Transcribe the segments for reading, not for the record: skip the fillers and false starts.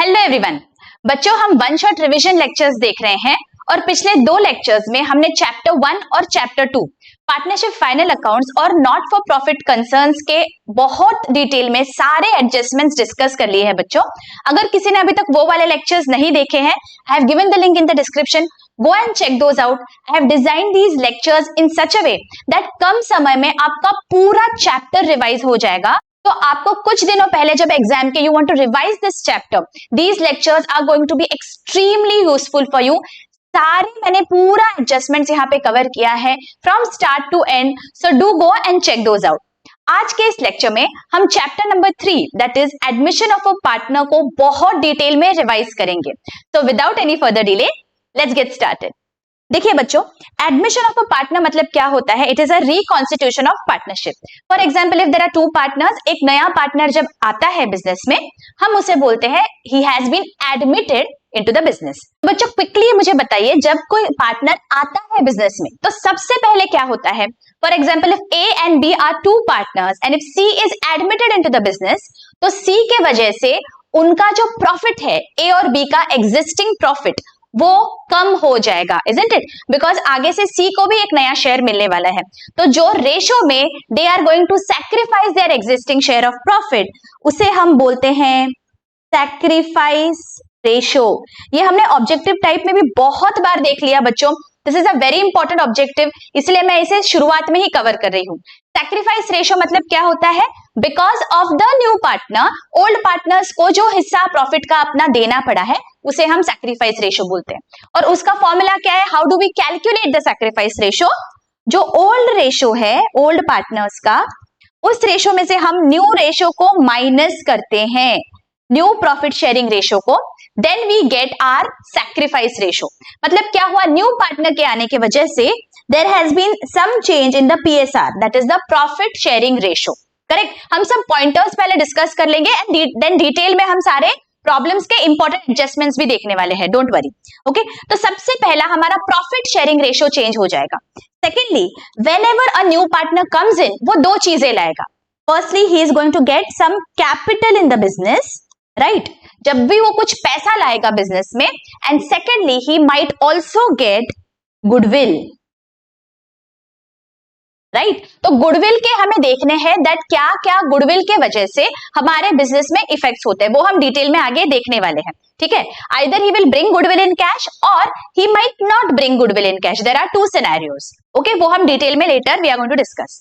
Hello everyone. बच्चों, हम one shot revision lectures देख रहे हैं और पिछले दो लेक्चर्स में हमने चैप्टर 1 और चैप्टर 2 पार्टनरशिप फाइनल अकाउंट्स और नॉट फॉर प्रॉफिट कंसर्न्स के बहुत डिटेल में सारे एडजस्टमेंट्स डिस्कस कर लिए हैं। बच्चों, अगर किसी ने अभी तक वो वाले लेक्चर्स नहीं देखे हैं, I have given the link in the description, go and check those out. I have designed these lectures in such a way that कम समय में आपका पूरा चैप्टर रिवाइज हो जाएगा। तो आपको कुछ दिनों पहले जब एग्जाम के you want to revise this chapter, these lectures are going to be extremely useful for you. सारे मैंने पूरा एडजस्टमेंट्स यहाँ पे कवर किया है from start to end, so do go and check those out. आज के इस लेक्चर में हम chapter number 3 that is admission of a partner को बहुत डिटेल में रिवाइज करेंगे। तो without any further delay let's get started. देखिए बच्चों, एडमिशन ऑफ अ पार्टनर मतलब क्या होता है? It is a reconstitution of partnership. For example, if there are two partners, एक नया पार्टनर जब आता है बिजनेस में, हम उसे बोलते हैं he has been admitted into the business. बच्चों, क्विकली मुझे बताइए, जब कोई पार्टनर आता है बिजनेस में तो सबसे पहले क्या होता है? For example, if A and B are two partners and if C is admitted into the business, तो सी के वजह से उनका जो प्रॉफिट है, ए और बी का एग्जिस्टिंग प्रॉफिट, वो कम हो जाएगा, isn't it? बिकॉज आगे से सी को भी एक नया शेयर मिलने वाला है। तो जो रेशो में they are going to sacrifice their existing share of profit, उसे हम बोलते हैं सैक्रिफाइस रेशो। ये हमने ऑब्जेक्टिव टाइप में भी बहुत बार देख लिया बच्चों। This is a very important objective, इसलिए मैं इसे शुरुआत में ही कवर कर रही हूँ। सैक्रिफाइस रेशो मतलब क्या होता है? Because of the new partner, old partners को जो हिस्सा प्रॉफिट का अपना देना पड़ा है, उसे हम सैक्रिफाइस रेशो बोलते हैं। और उसका फॉर्मूला क्या है? How do we calculate the sacrifice ratio? जो ओल्ड रेशो है ओल्ड पार्टनर्स का, उस रेशो में से हम न्यू रेशो को माइनस करते हैं, न्यू प्रॉफिट शेयरिंग रेशो को, then we get our sacrifice ratio. मतलब क्या हुआ? न्यू पार्टनर के आने की वजह से there has been some change in the PSR, that is the profit sharing ratio. Correct? हम सब पॉइंटर्स पहले डिस्कस कर लेंगे एंड देन डिटेल में हम सारे प्रॉब्लम्स के इंपॉर्टेंट एडजस्टमेंट्स भी देखने वाले हैं, डोंट वरी। ओके, तो सबसे पहला हमारा प्रॉफिट शेयरिंग रेशो चेंज हो जाएगा। Secondly, whenever a new partner comes in, वो दो चीजें लाएगा। Firstly, he is going to get some capital in the business, right? जब भी वो कुछ पैसा लाएगा बिजनेस में, and secondly he might also get goodwill, right? तो गुडविल के हमें देखने हैं दैट क्या क्या गुडविल के वजह से हमारे बिजनेस में इफेक्ट्स होते हैं, वो हम डिटेल में आगे देखने वाले हैं। ठीक है? Either he will bring goodwill in cash और he might not bring goodwill in cash. There are two scenarios. Okay, वो हम डिटेल में later we are going to discuss.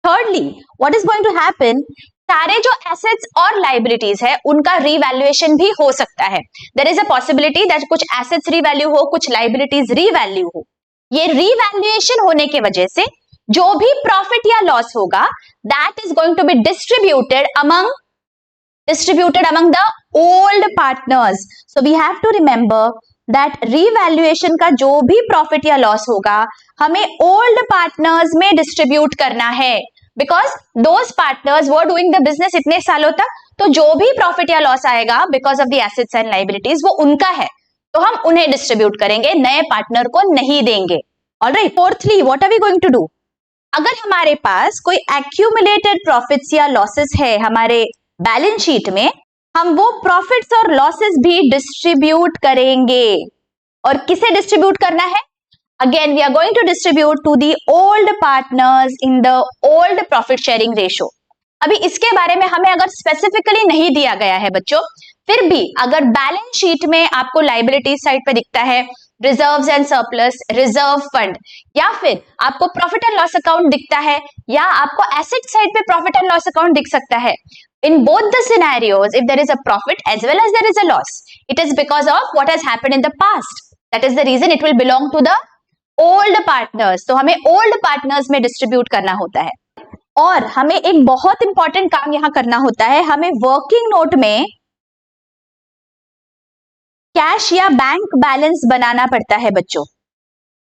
Thirdly, what is going to happen? सारे जो assets और liabilities है उनका revaluation भी हो सकता है। There is a possibility that कुछ एसेट्स रीवैल्यू हो, कुछ लाइबिलिटीज रीवैल्यू हो। ये रीवैल्यूएशन होने की वजह से जो भी प्रॉफिट या लॉस होगा, that is going to be distributed among the old partners. So we have to remember that revaluation का जो भी प्रॉफिट या लॉस होगा, हमें ओल्ड पार्टनर्स में डिस्ट्रीब्यूट करना है, because those partners were doing the business इतने सालों तक। तो जो भी प्रॉफिट या लॉस आएगा because of the assets and liabilities, वो उनका है, तो हम उन्हें डिस्ट्रीब्यूट करेंगे, नए पार्टनर को नहीं देंगे। Alright, fourthly, what are we going to do? अगर हमारे पास कोई एक्यूमुलेटेड प्रॉफिट्स या लॉसेस है हमारे बैलेंस शीट में, हम वो प्रॉफिट्स और लॉसेस भी डिस्ट्रीब्यूट करेंगे। और किसे डिस्ट्रीब्यूट करना है? Again we are going to distribute to the old partners in the old profit sharing ratio. अभी इसके बारे में हमें अगर स्पेसिफिकली नहीं दिया गया है बच्चों, फिर भी अगर बैलेंस शीट में आपको लाइबिलिटी साइड पे दिखता है reserves and surplus, reserve fund, या फिर आपको प्रॉफिट एंड लॉस अकाउंट दिखता है, या आपको एसेट साइड पे प्रॉफिट एंड लॉस अकाउंट दिख सकता है, in both the scenarios, if there is a profit as well as there is a loss, it is because of what has happened in the past. That is the reason it will belong to the old partners. तो हमें old partners में distribute करना होता है। और हमें एक बहुत इंपॉर्टेंट काम यहाँ करना होता है, हमें वर्किंग नोट में कैश या बैंक बैलेंस बनाना पड़ता है बच्चों।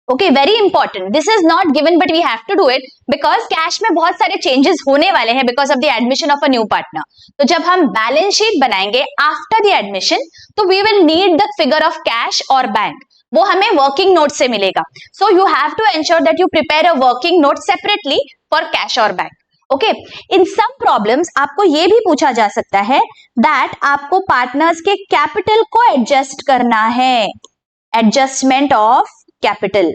Okay, very important. This is not given but we have to do it because cash में बहुत सारे चेंजेस होने वाले हैं because of the admission of a new partner. तो जब हम बैलेंस शीट बनाएंगे आफ्टर द एडमिशन, तो we will need the figure of cash और बैंक, वो हमें वर्किंग नोट से मिलेगा। सो you have to ensure that you prepare a working note separately for cash और bank. Okay, in some problems आपको ये भी पूछा जा सकता है दैट आपको पार्टनर्स के कैपिटल को एडजस्ट करना है, एडजस्टमेंट ऑफ कैपिटल।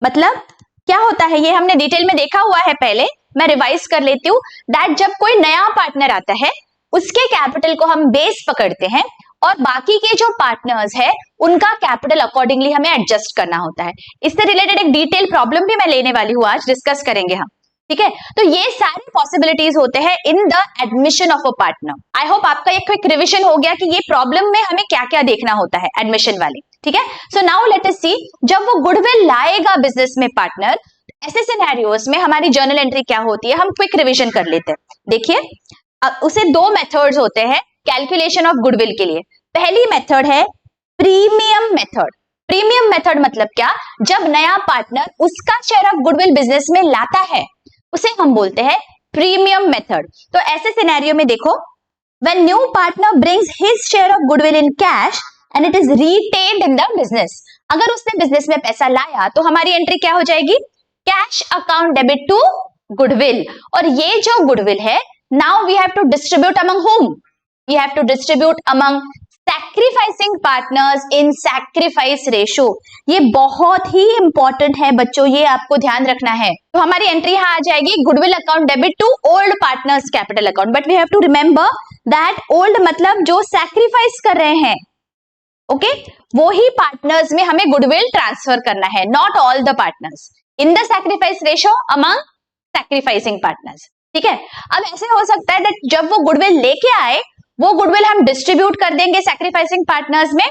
मतलब क्या होता है, ये हमने डिटेल में देखा हुआ है पहले, मैं रिवाइज कर लेती हूँ। दैट जब कोई नया पार्टनर आता है उसके कैपिटल को हम बेस पकड़ते हैं और बाकी के जो पार्टनर्स है उनका कैपिटल अकॉर्डिंगली हमें एडजस्ट करना होता है। इससे रिलेटेड एक डिटेल प्रॉब्लम भी मैं लेने वाली हूँ, आज डिस्कस करेंगे हम, ठीक है। तो ये सारे पॉसिबिलिटीज होते हैं in the admission of a partner. I hope आपका एक क्विक रिविजन हो गया कि ये प्रॉब्लम में हमें क्या क्या देखना होता है एडमिशन वाले, ठीक है। सो नाउ लेट अस सी, जब वो गुडविल लाएगा बिजनेस में पार्टनर, ऐसे सिनेरियोस में हमारी जर्नल एंट्री क्या होती है, हम क्विक रिविजन कर लेते हैं। देखिए, उसे दो मेथड्स होते हैं कैलकुलेशन ऑफ गुडविल के लिए। पहली मेथड है प्रीमियम मेथड। प्रीमियम मेथड मतलब क्या, जब नया पार्टनर उसका शेयर ऑफ गुडविल बिजनेस में लाता है उसे हम बोलते हैं प्रीमियम मेथड। तो ऐसे सिनेरियो में देखो, when new partner brings his share of goodwill in cash and it is retained in the business, अगर उसने बिजनेस में पैसा लाया तो हमारी एंट्री क्या हो जाएगी, cash account debit to goodwill. और ये जो गुडविल है, now we have to distribute among whom, we have to distribute among sacrificing partners in sacrifice ratio। ये बहुत ही इंपॉर्टेंट है बच्चों, ये आपको ध्यान रखना है। तो हमारी एंट्री यहां आ जाएगी, goodwill account debit to old partners capital account, but we have to remember that old मतलब जो सैक्रिफाइस कर रहे हैं, ओके, वो ही पार्टनर्स में हमें गुडविल ट्रांसफर करना है, not all the partners in the sacrifice ratio among sacrificing partners, ठीक है। अब ऐसे हो सकता है that जब वो गुडविल लेके आए, वो गुडविल हम डिस्ट्रीब्यूट कर देंगे सैक्रिफाइसिंग पार्टनर्स में,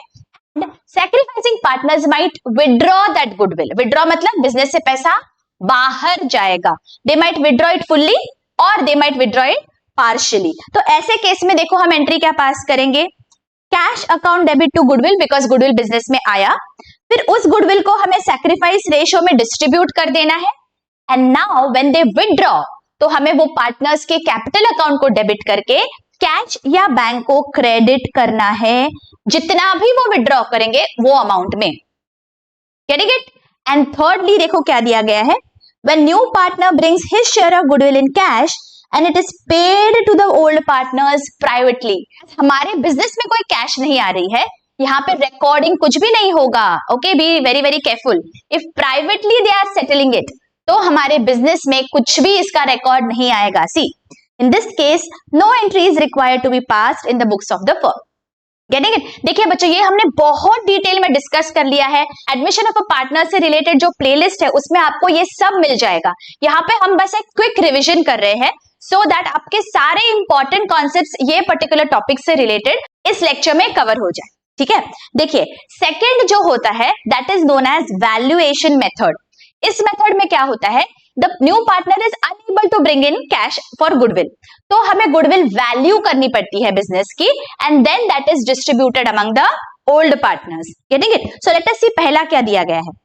sacrificing partners might withdraw that goodwill. Withdraw मतलब बिजनेस से पैसा बाहर जाएगा, they might withdraw it fully और they might withdraw it partially. तो ऐसे केस में देखो हम एंट्री क्या पास करेंगे, cash account debit to goodwill, because goodwill business में आया, फिर उस गुडविल को हमें सैक्रिफाइस रेशियो में डिस्ट्रीब्यूट कर देना है। And now when they withdraw, तो हमें वो पार्टनर्स के कैपिटल अकाउंट को डेबिट करके कैश या बैंक को क्रेडिट करना है, जितना भी वो विड्रॉ करेंगे वो अमाउंट में, गेटिंग इट। एंड थर्डली देखो क्या दिया गया है, when new partner brings his share of goodwill in cash and it is paid to the old partners privately. हमारे बिजनेस में कोई कैश नहीं आ रही है, यहाँ पे रिकॉर्डिंग कुछ भी नहीं होगा, okay, be very very careful. If privately they are settling it, तो हमारे बिजनेस में कुछ भी इसका रिकॉर्ड नहीं आएगा। See, in this case no entry is required to be passed in the books of the firm, getting it. देखिए बच्चों, ये हमने बहुत डिटेल में डिस्कस कर लिया है। एडमिशन ऑफ अ पार्टनर से रिलेटेड जो प्लेलिस्ट है उसमें आपको ये सब मिल जाएगा। यहाँ पे हम बस एक क्विक रिविजन कर रहे हैं सो दैट आपके सारे इंपॉर्टेंट कॉन्सेप्ट्स ये पर्टिकुलर टॉपिक से रिलेटेड इस लेक्चर में कवर हो जाए, ठीक है। देखिए, सेकेंड जो होता है that is known as valuation method. इस मेथड में क्या होता है, the new partner is unable to bring in cash for goodwill, तो हमें गुडविल वैल्यू करनी पड़ती है बिजनेस की, and then that is distributed among the old partners, getting it. So let us सी पहला क्या दिया गया है,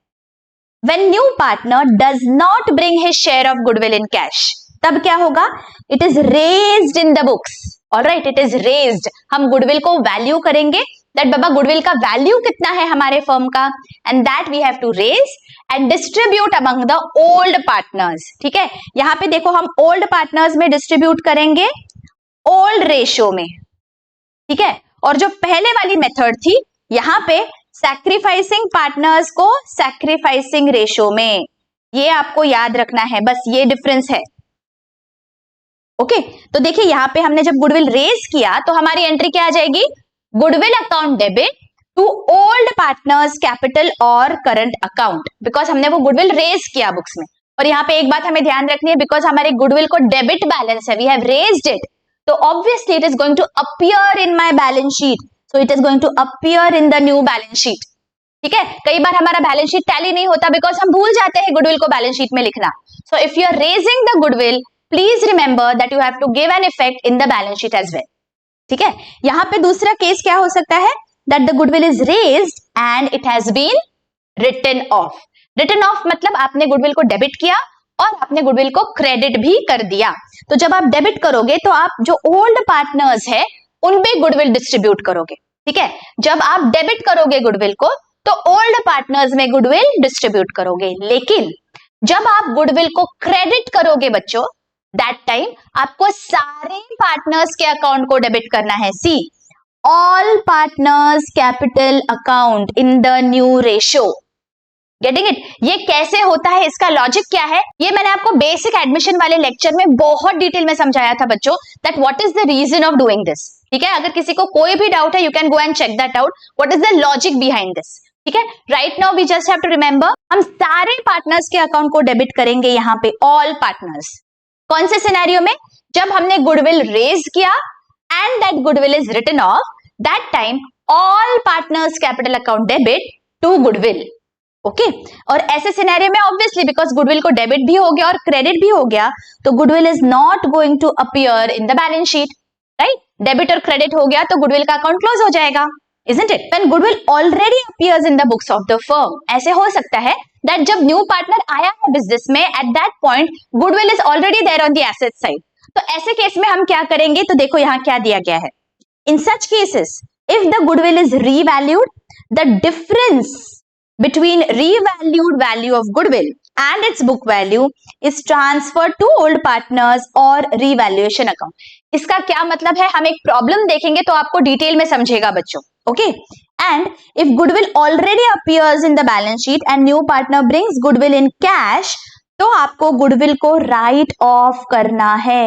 when new partner does not bring his share of goodwill in cash, तब क्या होगा, it is raised in the books, alright, it is raised. हम goodwill को वैल्यू करेंगे, दैट बाबा गुडविल का वैल्यू कितना है हमारे फर्म का, and that we have to raise and distribute among the old partners, ठीक है। यहाँ पे देखो हम ओल्ड पार्टनर्स में डिस्ट्रीब्यूट करेंगे ओल्ड रेशियो में, ठीक है। और जो पहले वाली मेथड थी, यहाँ पे सैक्रिफाइसिंग पार्टनर्स को सैक्रिफाइसिंग रेशियो में, ये आपको याद रखना है, बस ये डिफरेंस है, ओके। तो देखिए यहाँ पे हमने जब गुडविल रेज किया तो हमारी एंट्री क्या आ जाएगी, goodwill account debit to old partners capital और करंट अकाउंट, बिकॉज हमने वो गुडविल रेज किया बुक्स में। और यहाँ पे एक बात हमें ध्यान रखनी है, बिकॉज हमारे गुडविल को डेबिट बैलेंस है, वी हैव रेज्ड इट, तो obviously it is going to appear in my balance sheet, so it is going to appear in the new balance sheet, ठीक है। कई बार हमारा बैलेंस शीट टैली नहीं होता because हम भूल जाते हैं गुडविल को बैलेंस शीट में लिखना। So if you are raising the goodwill, please remember that you have to give an effect in the balance sheet as well, ठीक है। यहाँ पे दूसरा केस क्या हो सकता है, that the goodwill is raised and it has been written off. Written off मतलब आपने गुडविल को डेबिट किया और आपने गुडविल को क्रेडिट भी कर दिया। तो जब आप डेबिट करोगे तो आप जो ओल्ड पार्टनर्स है उनपे गुडविल डिस्ट्रीब्यूट करोगे, ठीक है। जब आप डेबिट करोगे गुडविल को तो ओल्ड पार्टनर्स में गुडविल डिस्ट्रीब्यूट करोगे, लेकिन जब आप गुडविल को क्रेडिट करोगे बच्चों, दैट टाइम आपको सारे पार्टनर्स के अकाउंट को डेबिट करना है। See all partners capital account in the new ratio. Getting it? ये कैसे होता है, इसका लॉजिक क्या है, ये मैंने आपको बेसिक एडमिशन वाले लेक्चर में बहुत डिटेल में समझाया था बच्चों, that what is the reason of doing this. ठीक है, अगर किसी को कोई भी डाउट है you can go and check that out, what is the logic behind this. ठीक है, right now we just have to remember, हम सारे पार्टनर्स के अकाउंट को डेबिट करेंगे यहाँ पे, ऑल पार्टनर्स। कौन से सिनेरियो में? जब हमने गुडविल रेज किया and that goodwill is written off, that time all partners capital account debit to goodwill. Okay, और ऐसे सिनेरियो में ऑब्वियसली बिकॉज गुडविल को डेबिट भी हो गया और क्रेडिट भी हो गया, तो goodwill is not going to appear in the balance sheet, right? Debit और क्रेडिट हो गया तो गुडविल का अकाउंट क्लोज हो जाएगा, isn't it? When goodwill already appears in the books of the firm, ऐसे हो सकता है that जब न्यू पार्टनर आया है बिजनेस में, at that point goodwill is already there on the asset side. तो ऐसे केस में हम क्या करेंगे, तो देखो यहाँ क्या दिया गया है, in such cases if the goodwill is revalued, the difference between revalued value of goodwill and its book value is transferred to old partners or revaluation account. इसका क्या मतलब है, हम एक प्रॉब्लम देखेंगे तो आपको डिटेल में समझेगा बच्चों। Okay, and if goodwill already appears in the balance sheet and new partner brings goodwill in cash, तो आपको goodwill को write off करना है।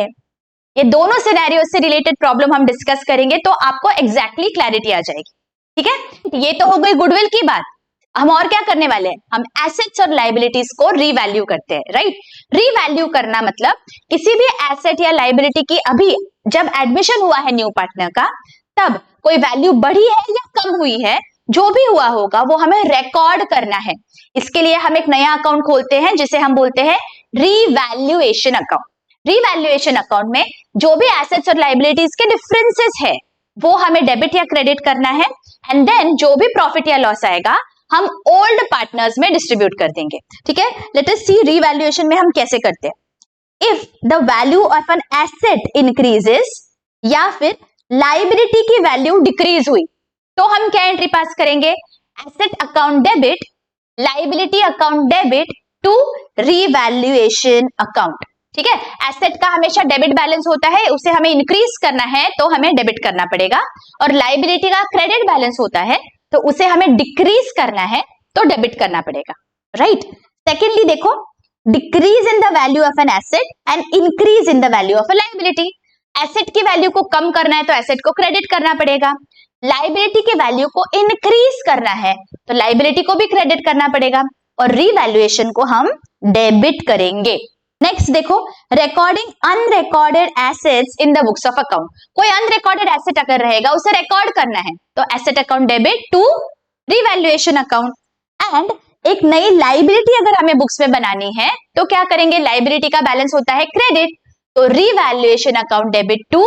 ये दोनों सिनेरियो से रिलेटेड प्रॉब्लम हम डिस्कस करेंगे तो आपको एग्जैक्टली क्लैरिटी आ जाएगी। ठीक है, ये तो हो गई गुडविल की बात। हम और क्या करने वाले हैं, हम एसेट्स और लाइबिलिटीज को रीवैल्यू करते हैं, राइट? रीवैल्यू करना मतलब किसी भी एसेट या लाइबिलिटी की अभी जब एडमिशन हुआ है न्यू पार्टनर का, तब कोई वैल्यू बढ़ी है या कम हुई है, जो भी हुआ होगा वो हमें रिकॉर्ड करना है। इसके लिए हम एक नया अकाउंट खोलते हैं जिसे हम बोलते हैं रीवैल्यूएशन अकाउंट। रीवैल्यूएशन अकाउंट में जो भी एसेट्स और लाइबिलिटीज के डिफरेंसेस है वो हमें डेबिट या क्रेडिट करना है, एंड देन जो भी प्रॉफिट या लॉस आएगा हम ओल्ड पार्टनर्स में डिस्ट्रीब्यूट कर देंगे। ठीक है, लेट अस सी रीवैल्यूएशन में हम कैसे करते हैं। If the value of an asset increases या फिर लाइबिलिटी की वैल्यू डिक्रीज हुई, तो हम क्या एंट्री पास करेंगे, asset account debit, liability account debit to revaluation account. ठीक है, एसेट का हमेशा डेबिट बैलेंस होता है, उसे हमें इंक्रीज करना है तो हमें डेबिट करना पड़ेगा, और लाइबिलिटी का क्रेडिट बैलेंस होता है तो उसे हमें डिक्रीज करना है तो डेबिट करना पड़ेगा, राइट? सेकेंडली देखो, decrease in the value of an asset and increase in the value of a liability. Asset की वैल्यू को कम करना है तो एसेट को क्रेडिट करना पड़ेगा, लाइबिलिटी की वैल्यू को इंक्रीज करना है तो लाइबिलिटी को भी क्रेडिट करना पड़ेगा, और रीवैल्यूएशन को हम डेबिट करेंगे। नेक्स्ट देखो, recording unrecorded assets in the books of account. कोई अनरिकॉर्डेड एसेट अगर रहेगा उसे रिकॉर्ड करना है तो asset account debit to revaluation account. And एक नई लाइबिलिटी अगर हमें बुक्स में बनानी है तो क्या करेंगे, लाइबिलिटी का बैलेंस होता है क्रेडिट, तो revaluation account debit to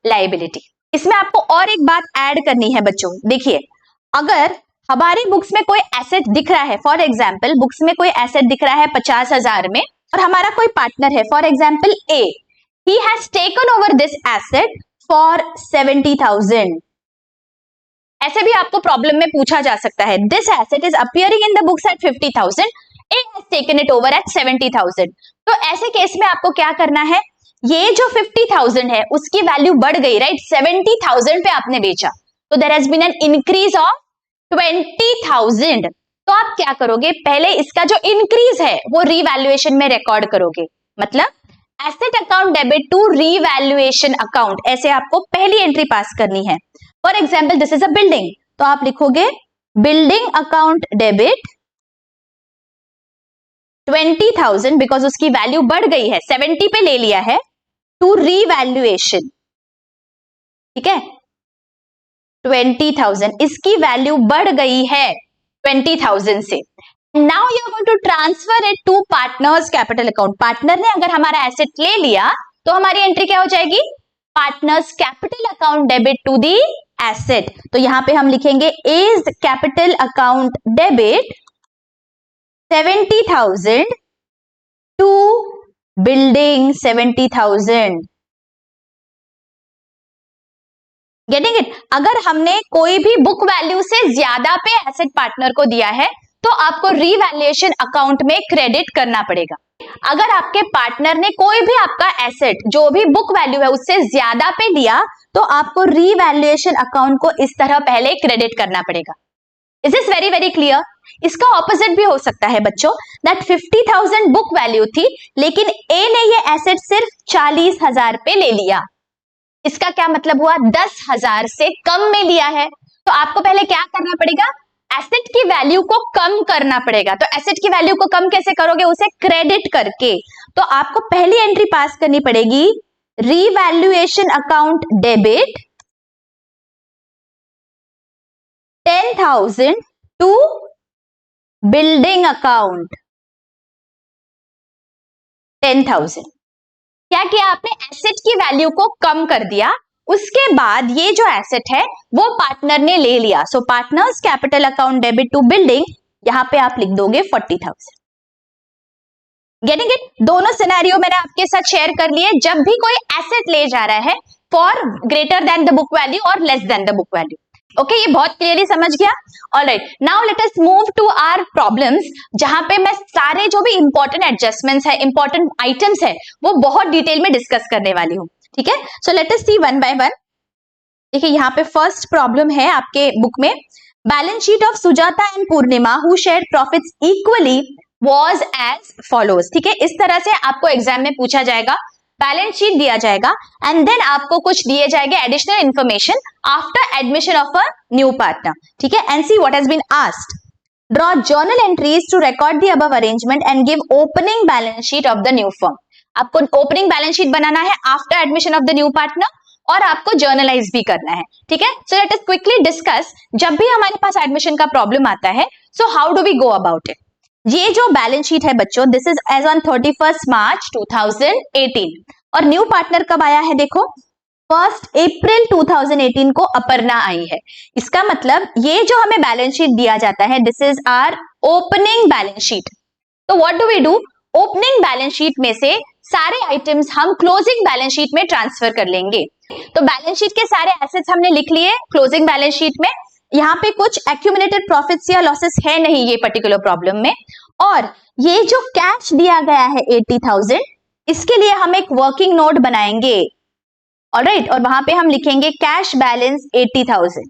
liability. इसमें आपको और एक बात ऐड करनी है बच्चों, देखिए अगर हमारी बुक्स में कोई एसेट दिख रहा है, फॉर एग्जाम्पल बुक्स में कोई एसेट दिख रहा है 50,000 में, और हमारा कोई पार्टनर है for example A, he has taken over this asset for 70,000। ऐसे भी आपको प्रॉब्लम में पूछा जा सकता है, this asset is appearing in the books at 50,000, A has taken it over at 70,000। तो ऐसे केस में आपको क्या करना है, ये जो 50,000 है उसकी वैल्यू बढ़ गई, राइट? 70,000 पे आपने बेचा तो there has been an increase of 20,000। तो आप क्या करोगे, पहले इसका जो इंक्रीज है वो रीवैल्यूएशन में रिकॉर्ड करोगे, मतलब asset account debit to revaluation account, ऐसे आपको पहली एंट्री पास करनी है। For example this is a building, तो आप लिखोगे बिल्डिंग अकाउंट डेबिट 20,000 बिकॉज उसकी वैल्यू बढ़ गई है, 70 पे ले लिया है, टू रीवैल्यूएशन। ठीक है, 20,000 इसकी वैल्यू बढ़ गई है 20,000 से। Now you are going to transfer it to partners capital account. Partner ने अगर हमारा एसेट ले लिया तो हमारी एंट्री क्या हो जाएगी, partners capital account debit to the asset. तो यहां पे हम लिखेंगे is capital account debit 70,000 to building 70,000। Getting it? अगर हमने कोई भी बुक वैल्यू से ज्यादा पे एसेट पार्टनर को दिया है तो आपको रीवैल्यूएशन अकाउंट में क्रेडिट करना पड़ेगा। अगर आपके पार्टनर ने कोई भी आपका एसेट जो भी बुक वैल्यू है उससे ज्यादा पे लिया तो आपको रीवैल्यूएशन अकाउंट को इस तरह पहले क्रेडिट करना पड़ेगा। Is this very very clear? इसका ऑपोजिट भी हो सकता है बच्चों, दैट 50,000 बुक वैल्यू थी लेकिन ए ने ये एसेट सिर्फ 40,000 पे ले लिया। इसका क्या मतलब हुआ? 10,000 से कम में लिया है। तो आपको पहले क्या करना पड़ेगा? एसेट की वैल्यू को कम करना पड़ेगा। तो एसेट की वैल्यू को कम कैसे करोगे? उसे क्रेडिट करके। तो आपको पहली एंट्री पास करनी पड़ेगी, revaluation account debit 10,000 to building account 10,000। क्या किया आपने? एसेट की वैल्यू को कम कर दिया। उसके बाद ये जो एसेट है वो पार्टनर ने ले लिया। So partners capital account debit to building, यहां पे आप लिख दोगे 40,000। Getting it? दोनों सिनेरियो मैंने आपके साथ शेयर कर लिए। जब भी कोई एसेट ले जा रहा है for greater than the book value और less than the book value. Okay, ये बहुत क्लियरली समझ गया। Alright, now let us move to our problems, जहां पे मैं सारे जो भी इंपॉर्टेंट एडजस्टमेंट्स है, इंपॉर्टेंट आइटम्स है, वो बहुत डिटेल में डिस्कस करने वाली हूं। ठीक है, so let us see one by one. देखिए यहाँ पे फर्स्ट प्रॉब्लम है आपके बुक में, balance sheet of Sujata and Purnima who shared profits equally was as follows. ठीक है, इस तरह से आपको एग्जाम में पूछा जाएगा, बैलेंस शीट दिया जाएगा एंड देन आपको कुछ दिए जाएंगे additional information after admission of a new partner. ठीक है, and see what has been asked. Draw journal entries to record the above arrangement and give opening balance sheet of the new firm. आपको opening balance sheet बनाना है after admission of the new partner और आपको journalise भी करना है। ठीक है, so let us quickly discuss. जब भी हमारे पास एडमिशन का प्रॉब्लम आता है, so how do we go about it? ये जो बैलेंस शीट है बच्चों, this is as on 31 March 2018 और न्यू पार्टनर कब आया है? देखो 1 अप्रैल 2018 को अपर्णा आई है। इसका मतलब ये जो हमें बैलेंस शीट दिया जाता है, this is our opening balance sheet. तो what do we do? Opening balance sheet में से सारे आइटम्स हम क्लोजिंग बैलेंस शीट में ट्रांसफर कर लेंगे। तो बैलेंस शीट के सारे एसेट्स हमने लिख लिए क्लोजिंग बैलेंस शीट में। यहाँ पे कुछ एक्यूमुलेटेड प्रॉफिट्स या लॉसेस है नहीं ये पर्टिकुलर प्रॉब्लम में। और ये जो कैश दिया गया है 80,000, इसके लिए हम एक वर्किंग नोट बनाएंगे। ऑलराइट, और वहां पे हम लिखेंगे cash balance 80,000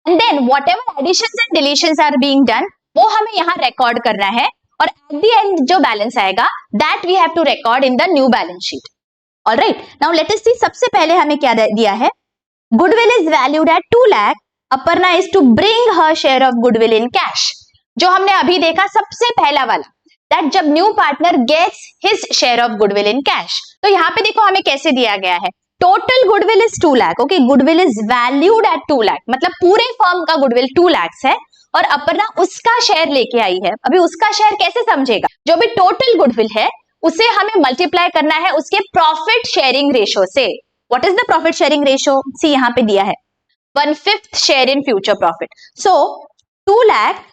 and then whatever additions and deletions are being done वो हमें यहाँ रिकॉर्ड करना है और एट द एंड जो बैलेंस आएगा that we have to record in the new balance sheet. Alright, now let us see. सबसे पहले हमें क्या दिया है? Goodwill is valued at 2 lakh. Aparna is to bring her share of goodwill in cash. जो हमने अभी देखा सबसे पहला वाला, दैट जब new partner gets his share of goodwill in cash. तो यहाँ पे देखो हमें कैसे दिया गया है, total goodwill is 2 lakh. Okay, goodwill is valued at 2 lakh, मतलब पूरे फर्म का गुडविल 2 लाख है और अपर्णा उसका शेयर लेके आई है। अभी उसका शेयर कैसे समझेगा? जो भी टोटल गुडविल है उसे हमें मल्टीप्लाई करना है उसके प्रॉफिट शेयरिंग रेशो से। What is the profit sharing ratio? See यहाँ पे दिया है 1/5 share in future profit. So 2 lakh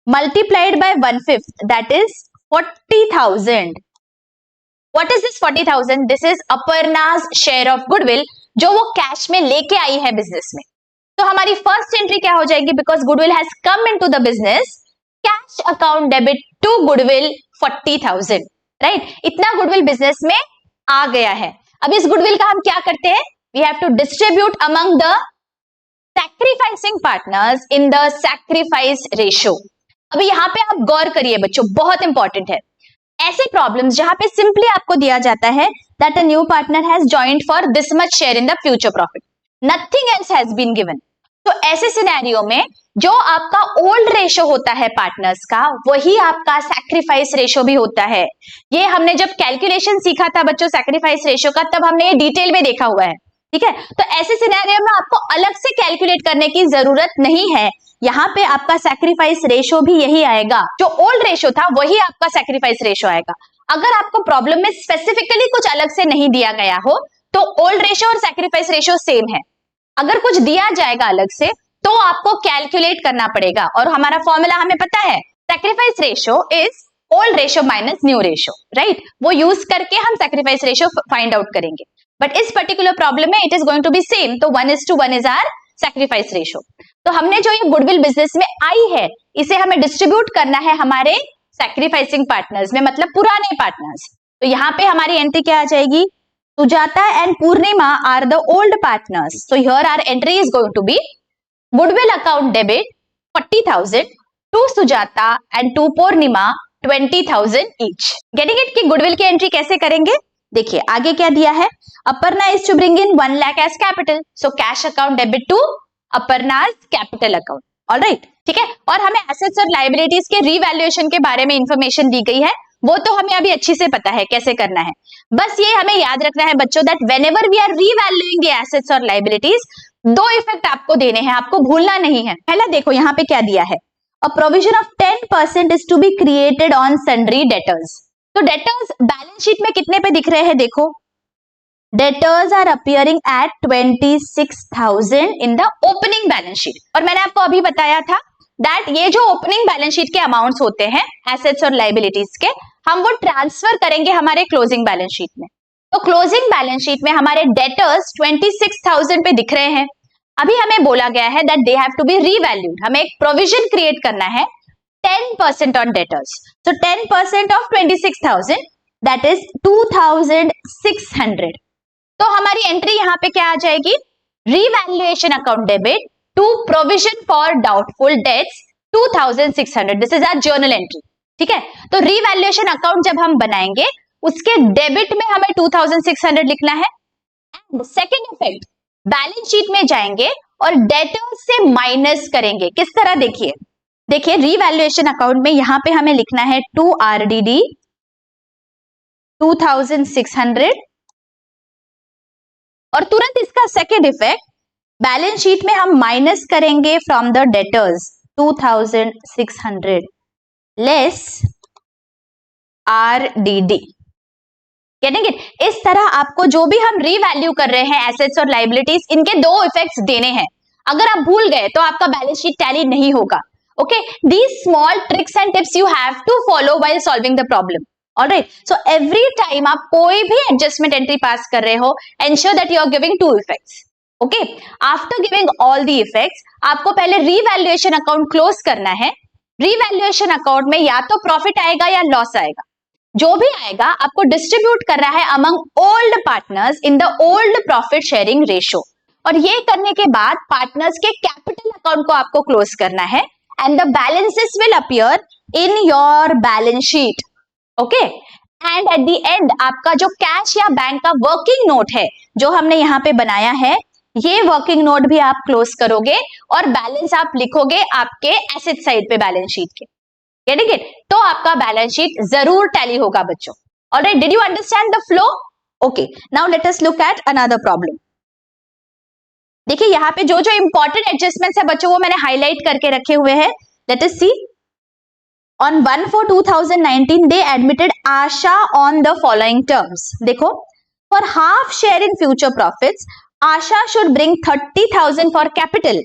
multiplied by 1/5, that is 40,000. What is this 40,000? This is Aparna's share of goodwill जो वो कैश में लेके आई है बिजनेस में। तो हमारी फर्स्ट एंट्री क्या हो जाएगी? Because goodwill has come into the business, cash account debit to goodwill 40,000। Right, इतना गुडविल बिजनेस में आ गया है। अब इस गुडविल का हम क्या करते हैं? We have to distribute among the sacrificing partners in the sacrifice ratio. अभी यहाँ पे आप गौर करिए बच्चों, बहुत इंपॉर्टेंट है। ऐसे प्रॉब्लम्स जहां पे सिंपली आपको दिया जाता है that a new partner has joined for this much share in the future profit, nothing else has been given. तो ऐसे सिनेरियो में जो आपका ओल्ड रेशो होता है पार्टनर्स का, वही आपका सैक्रिफाइस रेशो भी होता है। ये हमने जब कैलकुलेशन सीखा था बच्चों सैक्रिफाइस रेशो का, तब हमने ये डिटेल में देखा हुआ है। ठीक है, तो ऐसे सिनेरियो में आपको अलग से कैलकुलेट करने की जरूरत नहीं है। यहाँ पे आपका सैक्रिफाइस रेशो भी यही आएगा, जो ओल्ड रेशो था वही आपका सैक्रिफाइस रेशो आएगा। अगर आपको प्रॉब्लम में स्पेसिफिकली कुछ अलग से नहीं दिया गया हो तो ओल्ड रेशो और सैक्रिफाइस रेशो सेम है। अगर कुछ दिया जाएगा अलग से तो आपको कैलकुलेट करना पड़ेगा, और हमारा फॉर्मूला हमें पता है, sacrifice ratio is old ratio minus new ratio. Right, वो यूज करके हम सैक्रिफाइस रेशो फाइंड आउट करेंगे। बट इस पर्टिकुलर प्रॉब्लम में it is going to be same, तो 1:1 इज आवर सैक्रिफाइस रेशो। तो हमने जो ये गुडविल बिजनेस में आई है इसे हमें डिस्ट्रीब्यूट करना है हमारे सैक्रिफाइसिंग पार्टनर्स में, मतलब पुराने पार्टनर्स। तो यहाँ पे हमारी एंट्री क्या आ जाएगी, Sujata and Purnima are the old partners, so here our entry is going to be goodwill account debit 40,000 to Sujata and to Purnima 20,000 each। Getting it कि गुडविल की एंट्री कैसे करेंगे, देखिए आगे क्या दिया है, Aparna is to bring in 1 lakh as capital, so cash account debit to Aparna's capital account. All right, ठीक है। और हमें एसेट्स और लायबिलिटीज के रीवैल्यूएशन के बारे में इंफॉर्मेशन दी गई है, वो तो हमें अभी अच्छी से पता है कैसे करना है। बस ये हमें याद रखना है बच्चों that whenever we are revaluing the assets और लायबिलिटीज, दो इफेक्ट आपको देने हैं, आपको भूलना नहीं है। पहला देखो यहाँ पे क्या दिया है, a provision of 10% is to be created on sundry debtors. तो डेटर्स बैलेंस शीट में कितने पे दिख रहे हैं, देखो debtors are appearing at 26,000 in the opening balance sheet. और मैंने आपको अभी बताया था दैट ये जो ओपनिंग बैलेंस शीट के अमाउंट्स होते हैं एसेट्स और लायबिलिटीज के, हम वो ट्रांसफर करेंगे हमारे क्लोजिंग बैलेंस शीट में। तो क्लोजिंग बैलेंस शीट में हमारे डेटर्स 26,000 पे दिख रहे हैं। अभी हमें बोला गया है that they have to be revalued, हमें एक प्रोविजन क्रिएट करना है 10% on debtors. So 10% of 26,000 that is 2,600। तो हमारी एंट्री यहाँ पे क्या आ जाएगी, revaluation account debit to provision for doubtful debts 2,600, this is our journal entry. ठीक है, तो रीवैल्यूएशन अकाउंट जब हम बनाएंगे उसके डेबिट में हमें 2,600 लिखना है। And second effect, balance sheet में जाएंगे और डेटर्स से माइनस करेंगे। किस तरह, देखिए रीवैल्यूएशन अकाउंट में यहां पे हमें लिखना है 2 RDD 2,600 और तुरंत इसका सेकेंड इफेक्ट, बैलेंस शीट में हम माइनस करेंगे from the debtors 2,600 less RDD। Getting it? इस तरह आपको जो भी हम रीवैल्यू कर रहे हैं एसेट्स और लायबिलिटीज, इनके दो इफेक्ट्स देने हैं। अगर आप भूल गए तो आपका बैलेंस शीट टैली नहीं होगा। Okay, these small tricks and tips you have to follow while solving the problem. Alright, so every time आप कोई भी adjustment entry pass कर रहे हो, ensure that you are giving two effects. Okay, after giving all the effects, आपको पहले revaluation account close करना है। revaluation account में या तो profit आएगा या loss आएगा, जो भी आएगा आपको distribute कर रहा है among old partners in the old profit sharing ratio। और ये करने के बाद partners के capital account को आपको close करना है and the balances will appear in your balance sheet। okay, and at the end आपका जो कैश या बैंक का वर्किंग नोट है जो हमने यहाँ पे बनाया है, ये वर्किंग नोट भी आप क्लोज करोगे और बैलेंस आप लिखोगे आपके एसेट साइड पे बैलेंस शीट के। Getting it? तो आपका बैलेंस शीट जरूर टैली होगा बच्चों। Alright, did you understand the flow? Okay, now let us look at another problem. देखिए यहाँ पे जो जो इंपॉर्टेंट एडजस्टमेंट्स है बच्चों वो मैंने हाईलाइट करके रखे हुए हैं। Let us see, on 1/4/2019 they admitted Asha on the following terms। देखो, for half share in future profits Asha should bring 30,000 for capital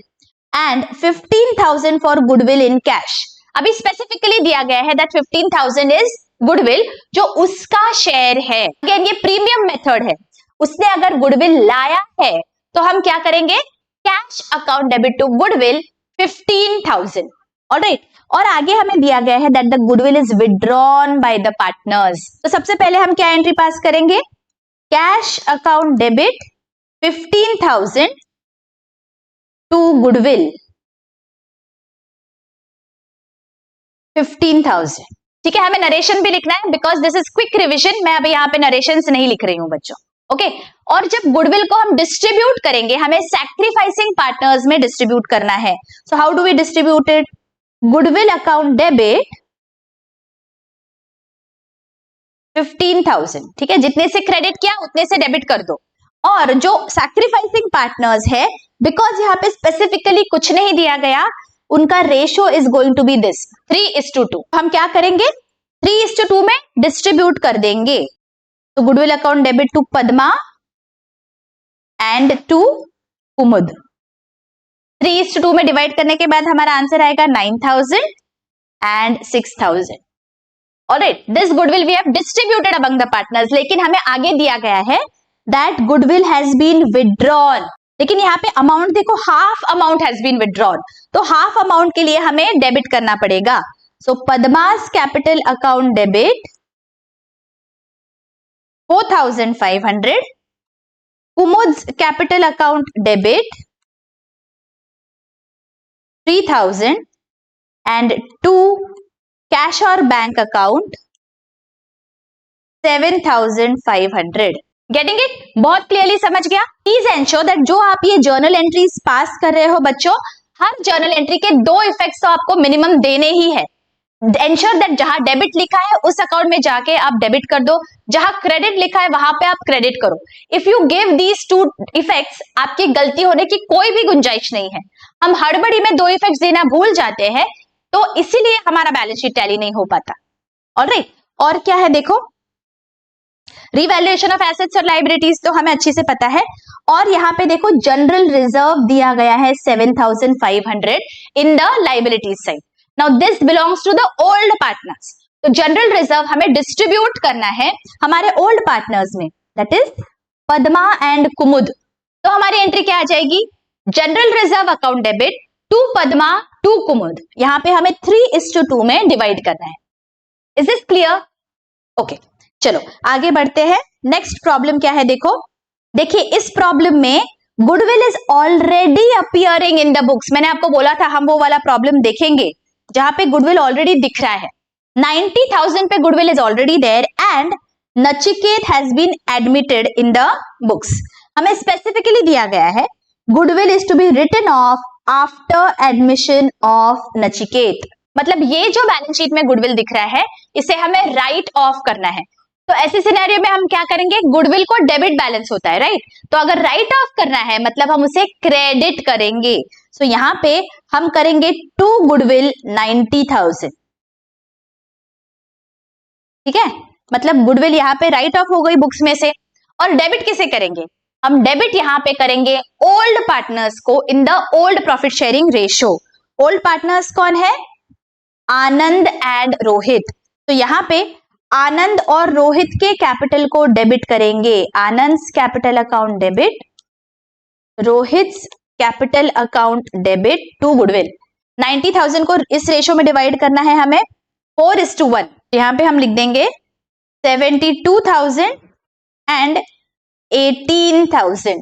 and 15,000 for goodwill in cash। अभी स्पेसिफिकली दिया गया है that 15,000 is goodwill जो उसका share है। Again ये premium method है, उसने अगर गुडविल लाया है तो हम क्या करेंगे, cash account debit to goodwill 15,000। All right, और आगे हमें दिया गया है that the goodwill is withdrawn by the partners. तो सबसे पहले हम क्या एंट्री पास करेंगे, cash account debit 15,000 to goodwill 15,000। ठीक है, हमें नरेशन भी लिखना है because this is quick revision, मैं अभी यहाँ पे नरेशंस नहीं लिख रही हूँ बच्चों। ओके, और जब गुडविल को हम डिस्ट्रीब्यूट करेंगे हमें सैक्रिफाइसिंग पार्टनर्स में डिस्ट्रीब्यूट करना है। So how do we distribute it, goodwill account debit 15,000। ठीक है, जितने से क्रेडिट किया उतने से डेबिट कर दो। और जो सैक्रिफाइसिंग पार्टनर्स है, बिकॉज यहाँ पे स्पेसिफिकली कुछ नहीं दिया गया, उनका ratio is going to be this 3:2। हम क्या करेंगे, 3:2 में डिस्ट्रीब्यूट कर देंगे। तो goodwill account debit to Padma and to Kumud 3:2 में डिवाइड करने के बाद हमारा आंसर आएगा 9,000 and 6,000। Alright, this goodwill we have distributed among the partners, लेकिन हमें आगे दिया गया है that goodwill has been withdrawn. लेकिन यहाँ पे अमाउंट देखो, half amount has been withdrawn, तो हाफ अमाउंट के लिए हमें डेबिट करना पड़ेगा। So Padma's capital account debit 4500, Kumud's capital account debit 3000 and to cash or bank account 7500। Getting it? बहुत क्लियरली समझ गया? प्लीज एंश्योर दैट जो आप ये जर्नल एंट्रीज पास कर रहे हो बच्चों, हर जर्नल एंट्री के 2 इफेक्ट्स तो आपको मिनिमम देने ही है। एंश्योर दैट जहां डेबिट लिखा है उस अकाउंट में जाके आप डेबिट कर दो, जहां क्रेडिट लिखा है वहां पे आप क्रेडिट करो। If you give these 2 effects, आपकी गलती होने की कोई भी गुंजाइश नहीं है। हम हड़बड़ी में 2 इफेक्ट्स देना भूल जाते हैं, तो इसीलिए हमारा बैलेंस शीट टैली नहीं हो पाता। ऑलराइट, और क्या है देखो, रिवैल्यूएशन ऑफ एसेट्स और लायबिलिटीज तो हमें अच्छे से पता है। और यहाँ पे देखो जनरल रिजर्व दिया गया है 7500 in the liabilities side. Now this belongs to the old partners, तो जनरल रिजर्व हमें डिस्ट्रीब्यूट करना है हमारे ओल्ड पार्टनर्स में, that is Padma and Kumud. तो हमारी एंट्री क्या आ जाएगी? General reserve account debit to Padma to Kumud. यहाँ पे हमें 3:2 में डिवाइड करना है। Is this clear? ओके, चलो आगे बढ़ते हैं। नेक्स्ट प्रॉब्लम क्या है देखो, देखिए इस प्रॉब्लम में goodwill is already appearing in the books. मैंने आपको बोला था हम वो वाला प्रॉब्लम देखेंगे जहां पे गुडविल ऑलरेडी दिख रहा है। 90,000 पे goodwill is already there and Nachiket has been admitted in the books. हमें स्पेसिफिकली दिया गया है goodwill is to be written off after admission of Nachiket. मतलब ये जो बैलेंस शीट में गुडविल दिख रहा है इसे हमें राइट ऑफ करना है। तो ऐसे सिनेरियो में हम क्या करेंगे, गुडविल को डेबिट बैलेंस होता है राइट, तो अगर राइट ऑफ करना है मतलब हम उसे क्रेडिट करेंगे। सो यहाँ पे हम करेंगे टू गुडविल 90,000, ठीक है, मतलब गुडविल यहाँ पे राइट ऑफ हो गई बुक्स में से। और डेबिट किसे करेंगे, हम डेबिट यहाँ पे करेंगे ओल्ड पार्टनर्स को इन the old profit sharing ratio. Old partners कौन है? आनंद एंड रोहित। तो यहाँ पे आनंद और रोहित के कैपिटल को डेबिट करेंगे, Anand capital account debit, Rohit capital account debit to goodwill. 90,000 को इस रेशियो में डिवाइड करना है हमें 4:1। यहाँ पे हम लिख देंगे 72,000 एंड 18,000।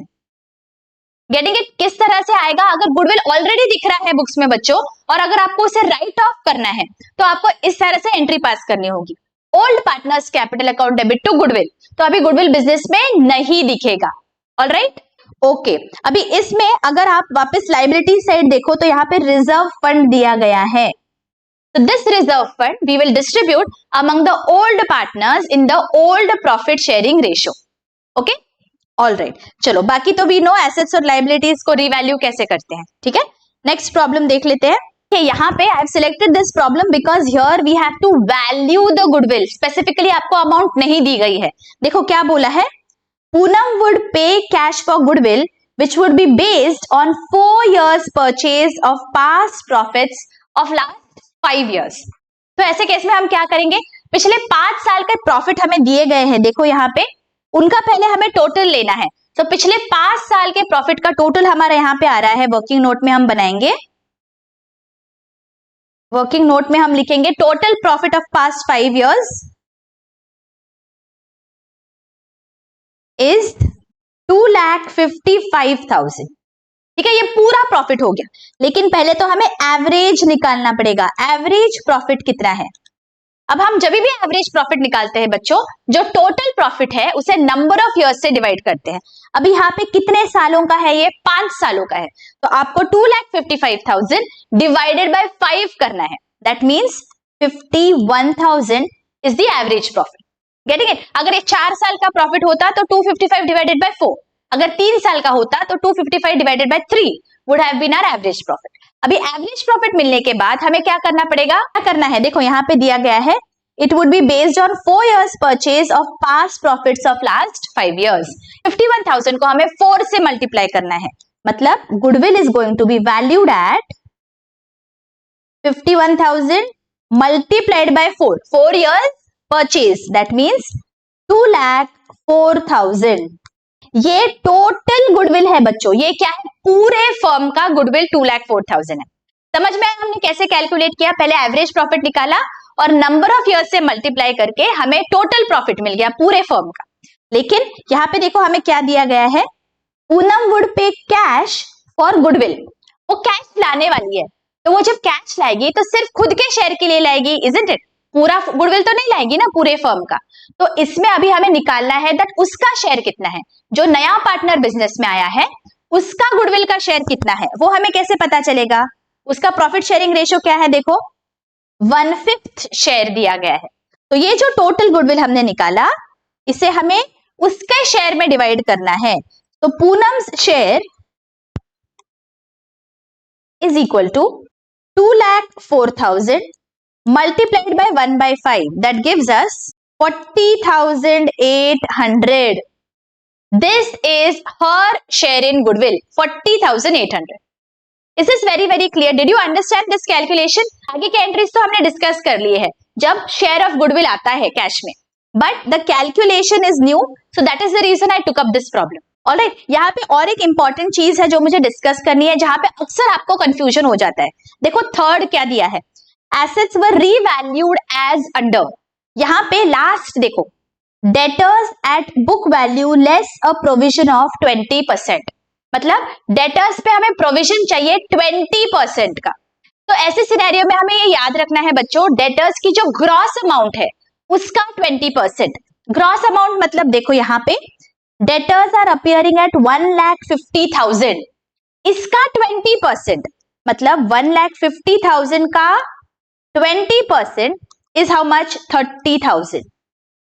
Getting it? किस तरह से आएगा, अगर गुडविल ऑलरेडी दिख रहा है बुक्स में बच्चों और अगर आपको उसे राइट ऑफ करना है तो आपको इस तरह से एंट्री पास करनी होगी, old partners capital account debit to goodwill. तो अभी गुडविल बिजनेस में नहीं दिखेगा। All right, okay. अभी इसमें अगर आप वापस लायबिलिटी साइड देखो तो यहाँ पे रिजर्व फंड दिया गया है। तो this reserve fund we will distribute among the old partners in the old profit sharing ratio. Okay, all right, चलो बाकी तो वी नो एसेट्स और लायबिलिटीज को रिवैल्यू कैसे करते हैं, ठीक है। नेक्स्ट प्रॉब्लम देख लेते हैं। यहाँ पे I have selected this problem because here we have to value the goodwill. Specifically आपको अमाउंट नहीं दी गई है। देखो क्या बोला है, Poonam would pay cash for goodwill which would be based on 4 years purchase of past profits of last 5 years। तो ऐसे केस में हम क्या करेंगे, पिछले 5 साल के प्रॉफिट हमें दिए गए हैं, देखो यहाँ पे उनका पहले हमें टोटल लेना है। तो पिछले 5 साल के प्रॉफिट का टोटल हमारा यहाँ पे आ रहा है, वर्किंग नोट में हम बनाएंगे, वर्किंग नोट में हम लिखेंगे total profit of past 5 years is 2,55,000। ठीक है, ये पूरा प्रॉफिट हो गया, लेकिन पहले तो हमें एवरेज निकालना पड़ेगा। एवरेज प्रॉफिट कितना है? अब हम जब भी एवरेज प्रॉफिट निकालते हैं बच्चों, जो टोटल प्रॉफिट है उसे नंबर ऑफ इयर्स से डिवाइड करते हैं। अभी यहाँ पे कितने सालों का है? ये 5 सालों का है। तो आपको 2,55,000 डिवाइडेड बाय 5 करना है। That means 51,000 is the average profit. Getting it? अगर ये 4 साल का प्रॉफिट होता तो 255 डिवाइडेड बाय 4, अगर 3 साल का होता तो 255 divided by 3 would have been our average profit. अभी एवरेज प्रॉफिट मिलने के बाद हमें क्या करना पड़ेगा? क्या करना है, देखो यहाँ पे दिया गया है, it would be based on 4 years purchase of past profits of last 5 years। 51,000 को हमें 4 से मल्टीप्लाई करना है, मतलब goodwill is going to be valued at 51,000 multiplied by 4, 4 years purchase, that means 2,04,000। ये टोटल गुडविल है बच्चों, ये क्या है, पूरे फर्म का गुडविल 2,04,000 है। समझ में आया हमने कैसे कैलकुलेट किया, पहले एवरेज प्रॉफिट निकाला और नंबर ऑफ ईयर्स से मल्टीप्लाई करके हमें टोटल प्रॉफिट मिल गया पूरे फर्म का। लेकिन यहाँ पे देखो हमें क्या दिया गया है, Poonam would pay cash for goodwill, वो कैश लाने वाली है, तो वो जब कैश लाएगी तो सिर्फ खुद के शेयर के लिए लाएगी, इजंट इट, पूरा गुडविल तो नहीं लाएगी ना पूरे फर्म का। तो इसमें अभी हमें निकालना है दैट उसका शेयर कितना है, जो नया पार्टनर बिजनेस में आया है उसका गुडविल का शेयर कितना है, वो हमें कैसे पता चलेगा, उसका प्रॉफिट शेयरिंग रेशियो क्या है, देखो 1/5 शेयर दिया गया है। तो ये जो टोटल गुडविल हमने निकाला इसे हमें उसके शेयर में डिवाइड करना है, तो Poonam's share is equal to 2,04,000 multiplied by 1/5, that gives us 40,800. This is her share in goodwill, 40,800. Is this very clear? Did you understand this calculation? आगे के एंट्रीज तो हमने डिस्कस कर लिए हैं जब शेयर ऑफ गुडविल आता है कैश में, but the calculation is new, so that is the reason I took up this problem. All right, यहाँ पे और एक इंपॉर्टेंट चीज है जो मुझे डिस्कस करनी है, जहां पे अक्सर आपको कंफ्यूजन हो जाता है। देखो थर्ड क्या दिया है, assets were revalued as under, यहां पे लास्ट देखो debtors at book value less a provision of 20%, मतलब debtors पे हमें प्रोविजन चाहिए 20% का। तो ऐसे सिनेरियो में हमें ये याद रखना है बच्चों, debtors की जो ग्रॉस अमाउंट है उसका 20%। ग्रॉस अमाउंट मतलब देखो यहाँ पे debtors are appearing at 1,50,000, इसका 20% मतलब 1,50,000 का 20% is how much, 30,000.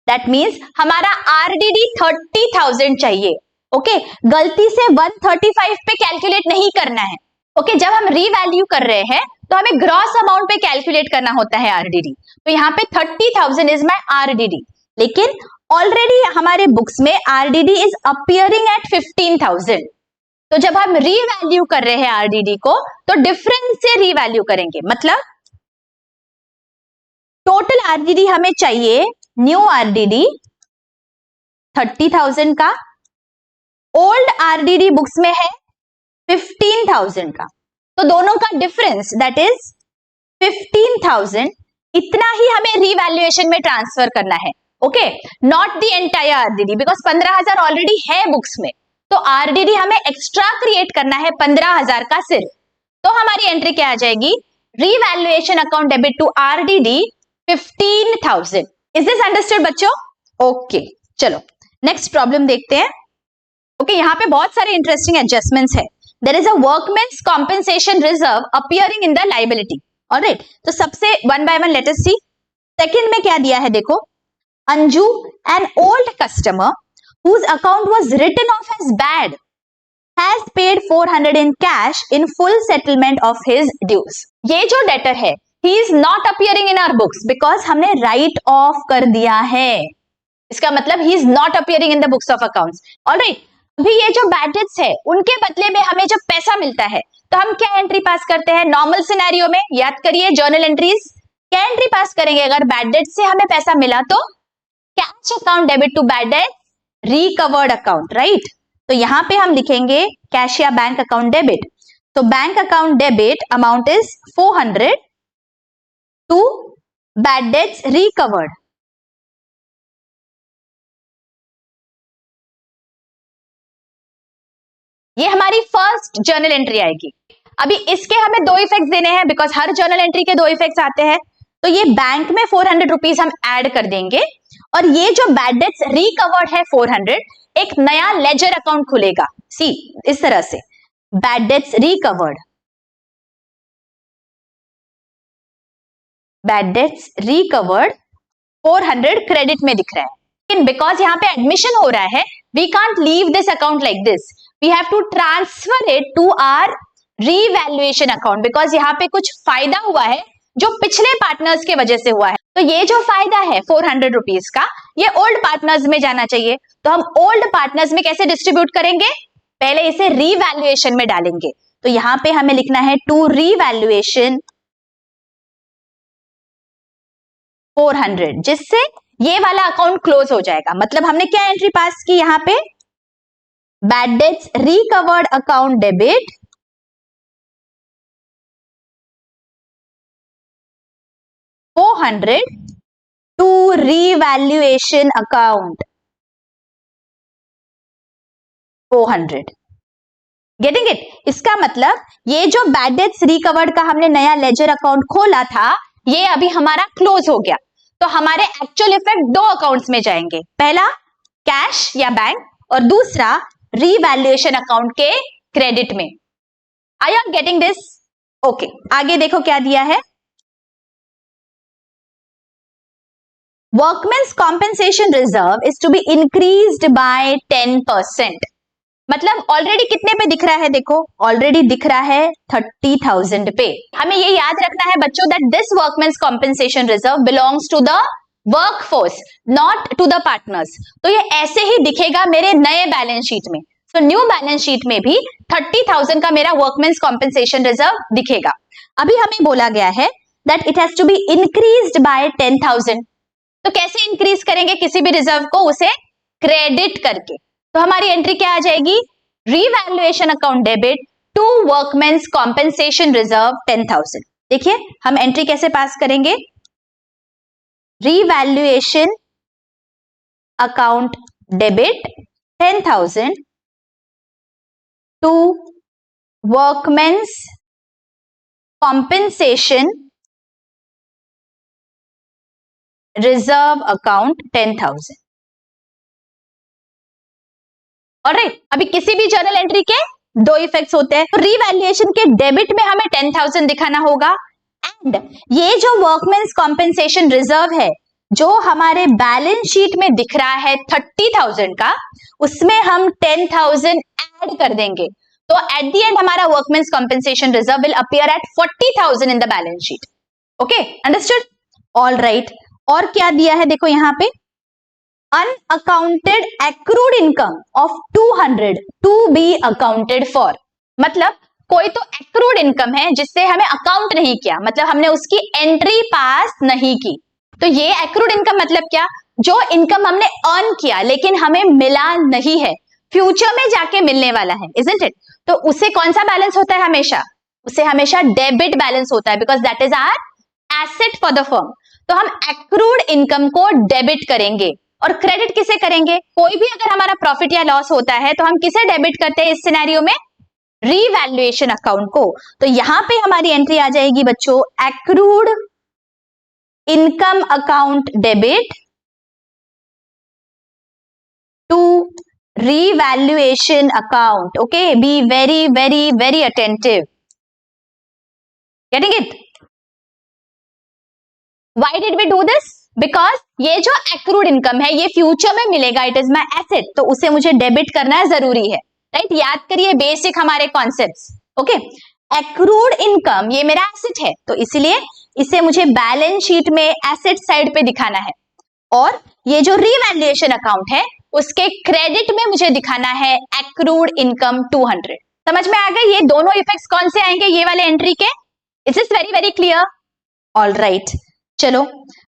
That means हमारा RDD 30,000 चाहिए। ओके, गलती से 135 पे कैलकुलेट नहीं करना है। ओके, जब हम रीवैल्यू कर रहे हैं तो हमें ग्रॉस अमाउंट पे कैलकुलेट करना होता है RDD। तो यहाँ पे 30,000 इज माई RDD, लेकिन ऑलरेडी हमारे बुक्स में RDD इज अपियरिंग एट 15,000। तो जब हम रीवैल्यू कर रहे हैं RDD को तो डिफरेंस से रीवैल्यू करेंगे, मतलब टोटल RDD हमें चाहिए, न्यू RDD 30,000 का, ओल्ड RDD बुक्स में है 15,000 का, तो दोनों का डिफरेंस दैट इज 15,000, इतना ही हमें रीवैल्यूएशन में ट्रांसफर करना है। Okay, not the entire RDD, because 15,000 already है बुक्स में, तो RDD हमें एक्स्ट्रा क्रिएट करना है 15,000 का सिर्फ। तो हमारी एंट्री क्या आ जाएगी, revaluation account debit to RDD 15,000। Is this understood बच्चों? ओके, चलो नेक्स्ट प्रॉब्लम देखते हैं। ओके, यहाँ पे बहुत सारे इंटरेस्टिंग एडजस्टमेंट्स है। There is a workmen's compensation reserve appearing in the liability. Alright, तो सबसे one by one let us see. Second में क्या दिया है, देखो Anju an old customer whose account was written off as bad has paid 400 in cash in full settlement of his dues. ये जो debtor है he is not appearing in our books because हमने write off कर दिया है, इसका मतलब he is not appearing in the books of accounts. Alright, अभी ये जो bad debts है उनके बदले में हमें जब पैसा मिलता है तो हम क्या एंट्री पास करते हैं, नॉर्मल सिनेरियो में याद करिए जर्नल एंट्रीज, क्या एंट्री पास करेंगे अगर बैड डेट से हमें पैसा मिला तो, cash account debit to bad debt recovered account, right. तो यहां पे हम लिखेंगे कैश या बैंक अकाउंट डेबिट, तो bank account debit amount is 400 to bad debts recovered. ये हमारी फर्स्ट जर्नल एंट्री आएगी। अभी इसके हमें दो इफेक्ट्स देने हैं बिकॉज हर जर्नल एंट्री के दो इफेक्ट्स आते हैं, तो ये बैंक में 400 रुपीज हम ऐड कर देंगे और ये जो बैड डेट्स रिकवर्ड है 400, एक नया लेजर अकाउंट खुलेगा। सी इस तरह से bad debts recovered, bad debts recovered 400 credit में दिख रहा है, लेकिन बिकॉज यहाँ पे एडमिशन हो रहा है we can't leave this account like this, we have to transfer it to our revaluation account, because यहाँ पे कुछ फायदा हुआ है जो पिछले पार्टनर्स के वजह से हुआ है। तो ये जो फायदा है 400 रुपीज का, ये ओल्ड पार्टनर्स में जाना चाहिए, तो हम ओल्ड पार्टनर्स में कैसे डिस्ट्रीब्यूट करेंगे, पहले इसे रीवैल्यूएशन में डालेंगे। तो यहां पे हमें लिखना है टू रीवैल्यूएशन 400, जिससे ये वाला अकाउंट क्लोज हो जाएगा। मतलब हमने क्या एंट्री पास की यहाँ पे, bad debts recovered account debit, $400 to revaluation account, 400. Getting it? इसका मतलब ये जो बैड डेट्स रिकवर्ड का हमने नया लेजर अकाउंट खोला था, ये अभी हमारा क्लोज हो गया, तो हमारे एक्चुअल इफेक्ट दो अकाउंट्स में जाएंगे, पहला कैश या बैंक और दूसरा रीवैल्यूएशन अकाउंट के क्रेडिट में. I are getting this? Okay, आगे देखो क्या दिया है. Workmen's compensation reserve is to be increased by 10%. मतलब ऑलरेडी कितने पे दिख रहा है? देखो ऑलरेडी दिख रहा है 30,000 पे. हमें ये याद रखना है बच्चों that this workmen's compensation reserve belongs to the workforce, not to the partners. तो ये ऐसे ही दिखेगा मेरे नए बैलेंस शीट में. तो न्यू बैलेंस शीट में भी 30,000 का मेरा वर्कमेंस कॉम्पेंसेशन रिजर्व दिखेगा. अभी हमें बोला गया है that it has to be increased by 10,000. तो कैसे इंक्रीज करेंगे किसी भी रिजर्व को? उसे क्रेडिट करके. तो हमारी एंट्री क्या आ जाएगी? Revaluation account debit to workmen's compensation reserve 10,000. देखिए हम एंट्री कैसे पास करेंगे. Revaluation account debit 10,000 to workmen's compensation reserve account 10,000. Alright, अभी किसी भी जर्नल एंट्री के दो इफेक्ट्स होते हैं. तो रीवैल्यूएशन के डेबिट में हमें 10,000 दिखाना होगा एंड ये जो वर्कमेंस कॉम्पेंसेशन रिजर्व है जो हमारे बैलेंस शीट में दिख रहा है 30,000 का, उसमें हम 10,000 ऐड कर देंगे. तो एट द एंड हमारा workmen's compensation reserve will appear at 40,000 in the balance sheet. Okay, understood? Alright, और क्या दिया है देखो यहाँ पे. Unaccounted accrued income of 200 to be accounted for. मतलब कोई तो एक्रूड इनकम है जिससे हमें अकाउंट नहीं किया, मतलब हमने उसकी एंट्री पास नहीं की. तो ये एक्रूड इनकम मतलब क्या? जो इनकम हमने अर्न किया लेकिन हमें मिला नहीं है, फ्यूचर में जाके मिलने वाला है, इजंट इट? तो उसे कौन सा बैलेंस होता है? हमेशा उसे हमेशा डेबिट बैलेंस होता है, because that is our asset for the firm. तो हम एक्रूड इनकम को डेबिट करेंगे. और क्रेडिट किसे करेंगे? कोई भी अगर हमारा प्रॉफिट या लॉस होता है तो हम किसे डेबिट करते हैं इस सिनेरियो में? रीवैल्यूएशन अकाउंट को. तो यहां पे हमारी एंट्री आ जाएगी बच्चों accrued income account debit to revaluation account. Okay, be very very very attentive. Getting it? Why did we do this? Because ये जो एक्रूड इनकम है ये फ्यूचर में मिलेगा, इट इज माई एसेट, तो उसे मुझे डेबिट करना जरूरी है. राइट, याद करिए बेसिक हमारे कॉन्सेप्ट्स. ओके, एक्रूड इनकम ये मेरा एसेट है, तो इसलिए इसे मुझे बैलेंस शीट में एसेट साइड पे दिखाना है. और ये जो रीवैल्यूएशन अकाउंट है उसके क्रेडिट में मुझे दिखाना है एक्रूड इनकम 200. समझ में आ गए? ये दोनों इफेक्ट्स कौन से आएंगे ये वाले एंट्री के? Is this very very clear? All right, चलो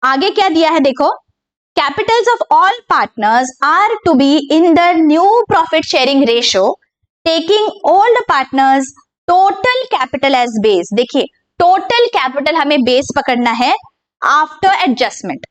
आगे क्या दिया है देखो. Capitals of all partners are to be in the new profit sharing ratio taking old partners total capital as base. देखिए टोटल कैपिटल हमें बेस पकड़ना है after adjustment.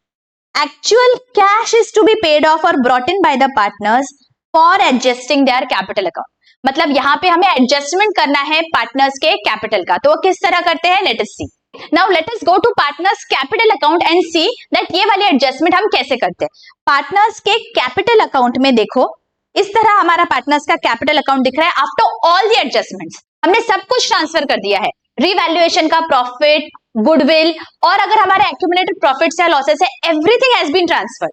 Actual cash is to be paid off और brought in by the partners for adjusting their capital account. मतलब यहाँ पे हमें adjustment करना है पार्टनर्स के कैपिटल का. तो वो किस तरह करते हैं? Let us C. Now let us go to partners capital account and see that ये वाले एडजस्टमेंट हम कैसे करते हैं. पार्टनर्स के कैपिटल अकाउंट में देखो इस तरह हमारा पार्टनर्स का कैपिटल अकाउंट दिख रहा है. आफ्टर ऑल द एडजस्टमेंट्स हमने सब कुछ ट्रांसफर कर दिया है, रीवैल्यूएशन का प्रॉफिट, गुडविल, और अगर हमारे एक्यूमुलेटेड प्रॉफिट्स या लॉसेस है, everything has been transferred.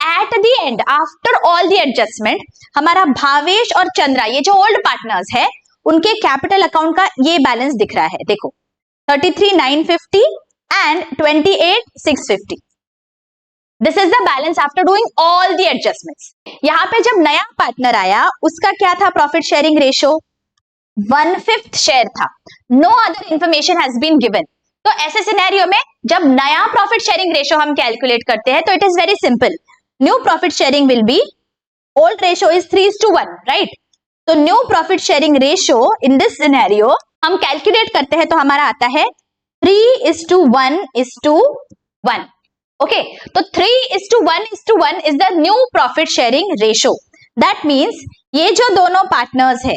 At the end after all the adjustment हमारा भावेश और चंद्रा ये जो ओल्ड पार्टनर्स है उनके कैपिटल अकाउंट का ये बैलेंस दिख रहा है. देखो 33,950 and 28,650. This is the balance after doing all the adjustments. यहाँ पे जब नया पार्टनर आया उसका क्या था प्रॉफिट शेयरिंग रेशियो? 1/5 शेयर था. No other information has been given. तो ऐसे सिनेरियो में जब नया प्रॉफिट शेयरिंग रेशियो हम कैलकुलेट करते हैं तो it is very simple. New profit sharing will be, old ratio is 3:1, right? तो new profit sharing ratio in this scenario हम कैलकुलेट करते हैं तो हमारा आता है 3:1:1. ओके, तो 3:1:1 is the new profit sharing ratio. That means ये जो दोनों पार्टनर्स है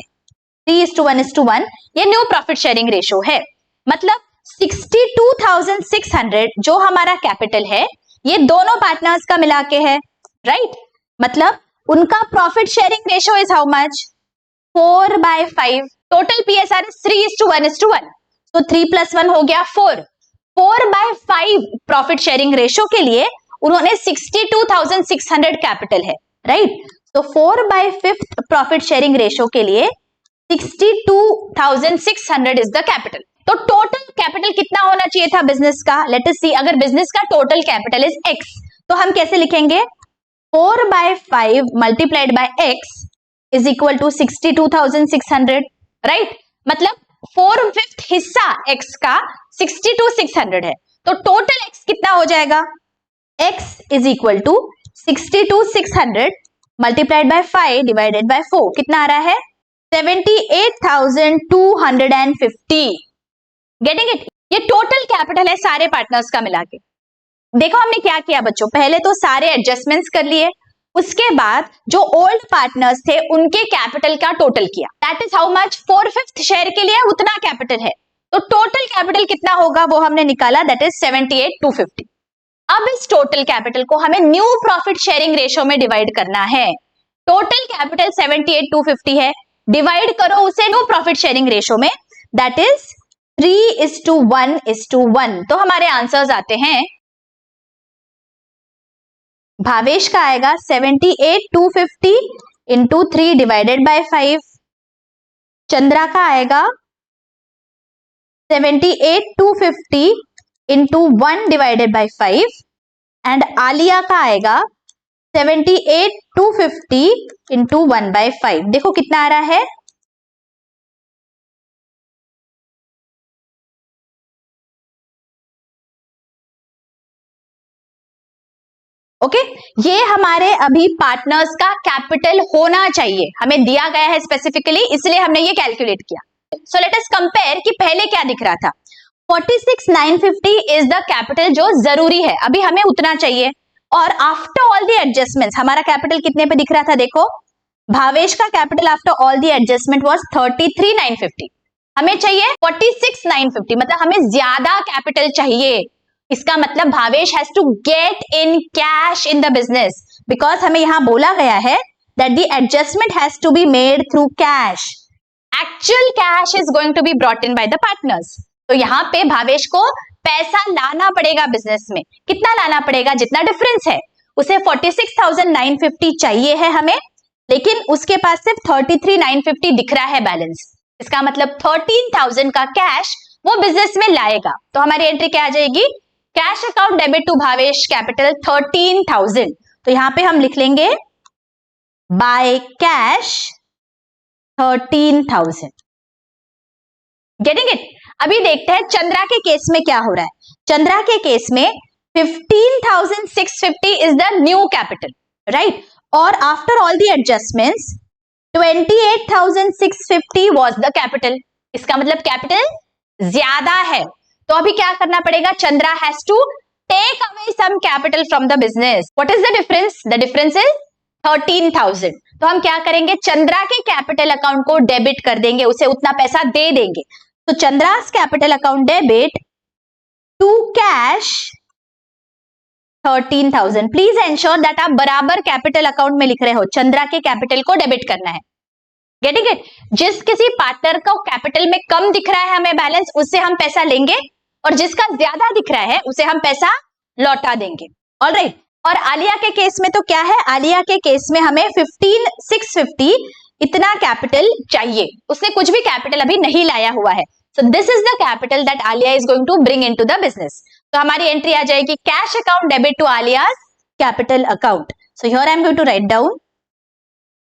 3:1:1 ये न्यू प्रॉफिट शेयरिंग रेशियो है. मतलब 62,600 जो हमारा कैपिटल है ये दोनों पार्टनर्स का मिला के है, राइट? मतलब उनका profit sharing ratio is how much? 4/5. Total PSR is 3:1:1. तो 3 + 1 हो गया 4. 4/5 प्रॉफिट शेयरिंग रेशियो के लिए उन्होंने 62,600 कैपिटल है, राइट? तो 4/5 प्रॉफिट शेयरिंग रेशियो के लिए 62,600 इज द कैपिटल. तो टोटल कैपिटल कितना होना चाहिए था बिजनेस का? लेट अस सी. अगर बिजनेस का टोटल कैपिटल इज x तो हम कैसे लिखेंगे? 4/5 multiplied by x is equal to 62,600, right? मतलब 4/5 हिस्सा x का 62,600 है. तो टोटल x कितना हो जाएगा? x is equal to 62,600 multiplied by 5 divided by 4 कितना आ रहा है? 78,250. Getting it? ये टोटल कैपिटल है सारे पार्टनर्स का मिला के. देखो हमने क्या किया बच्चों, पहले तो सारे एडजस्टमेंट्स कर लिए, उसके बाद जो ओल्ड पार्टनर्स थे उनके कैपिटल का टोटल किया. That is how much? 4/5 share के लिए उतना कैपिटल है, तो टोटल कैपिटल कितना होगा वो हमने निकाला, दैट इज 78,250. अब इस टोटल कैपिटल को हमें न्यू प्रॉफिट शेयरिंग रेशियो में डिवाइड करना है. टोटल कैपिटल 78,250 है, डिवाइड करो उसे न्यू प्रॉफिट शेयरिंग रेशियो में, दैट इज 3:1:1. तो हमारे आंसर्स आते हैं, भावेश का आएगा 78,250 इंटू 3 डिवाइडेड बाय 5. चंद्रा का आएगा 78,250 into 1 divided by 5 and Alia का आएगा 78,250 इंटू 1/5. देखो कितना आ रहा है? ओके, ये हमारे अभी पार्टनर्स का कैपिटल होना चाहिए, हमें दिया गया है स्पेसिफिकली, इसलिए हमने ये कैलकुलेट किया. सो लेट अस कंपेयर कि पहले क्या दिख रहा था. 46,950 इज द कैपिटल जो जरूरी है, अभी हमें उतना चाहिए. और आफ्टर ऑल द एडजस्टमेंट्स हमारा कैपिटल कितने पे दिख रहा था? देखो, भावेश का capital after all the adjustment was 33,950. हमें चाहिए 46,950, मतलब हमें ज्यादा कैपिटल चाहिए. इसका मतलब Bhavesh has to get in cash in the business, because हमें यहां बोला गया है that the adjustment has to be made through cash. Actual cash is going to be brought in by the partners. तो यहाँ पे भावेश को पैसा लाना पड़ेगा बिजनेस में. कितना लाना पड़ेगा? जितना डिफरेंस है उसे 46,950 चाहिए है हमें, लेकिन उसके पास सिर्फ 33,950 दिख रहा है बैलेंस. इसका मतलब 13,000 का कैश वो बिजनेस में लाएगा. तो हमारी एंट्री क्या आ जाएगी? Cash account debit to Bhavesh capital 13,000. तो यहां पे हम लिख लेंगे बाय कैश 13,000. Getting it? अभी देखते हैं चंद्रा के केस में क्या हो रहा है. चंद्रा के केस में 15,650 is the new capital, right? और after all the adjustments 28,650 was the capital. इसका मतलब कैपिटल ज्यादा है. तो अभी क्या करना पड़ेगा? Chandra has to take away some capital from the business. What is the difference? The difference is 13,000. तो हम क्या करेंगे? चंद्रा के कैपिटल अकाउंट को डेबिट कर देंगे, उसे उतना पैसा दे देंगे. तो Chandra's capital account debit to cash 13,000. Please ensure that आप बराबर कैपिटल अकाउंट में लिख रहे हो. चंद्रा के कैपिटल को डेबिट करना है. Getting it? जिस किसी पार्टनर को कैपिटल में कम दिख रहा है हमें बैलेंस, उससे हम पैसा लेंगे, और जिसका ज्यादा दिख रहा है उसे हम पैसा लौटा देंगे. ऑलराइट. और आलिया के केस में तो क्या है? आलिया के केस में हमें 15,650 इतना कैपिटल चाहिए. उसने कुछ भी कैपिटल अभी नहीं लाया हुआ है. So this is the capital that Alia is going to bring into the business. तो हमारी एंट्री आ जाएगी cash account debit to Alia's capital account. So here I am going to write down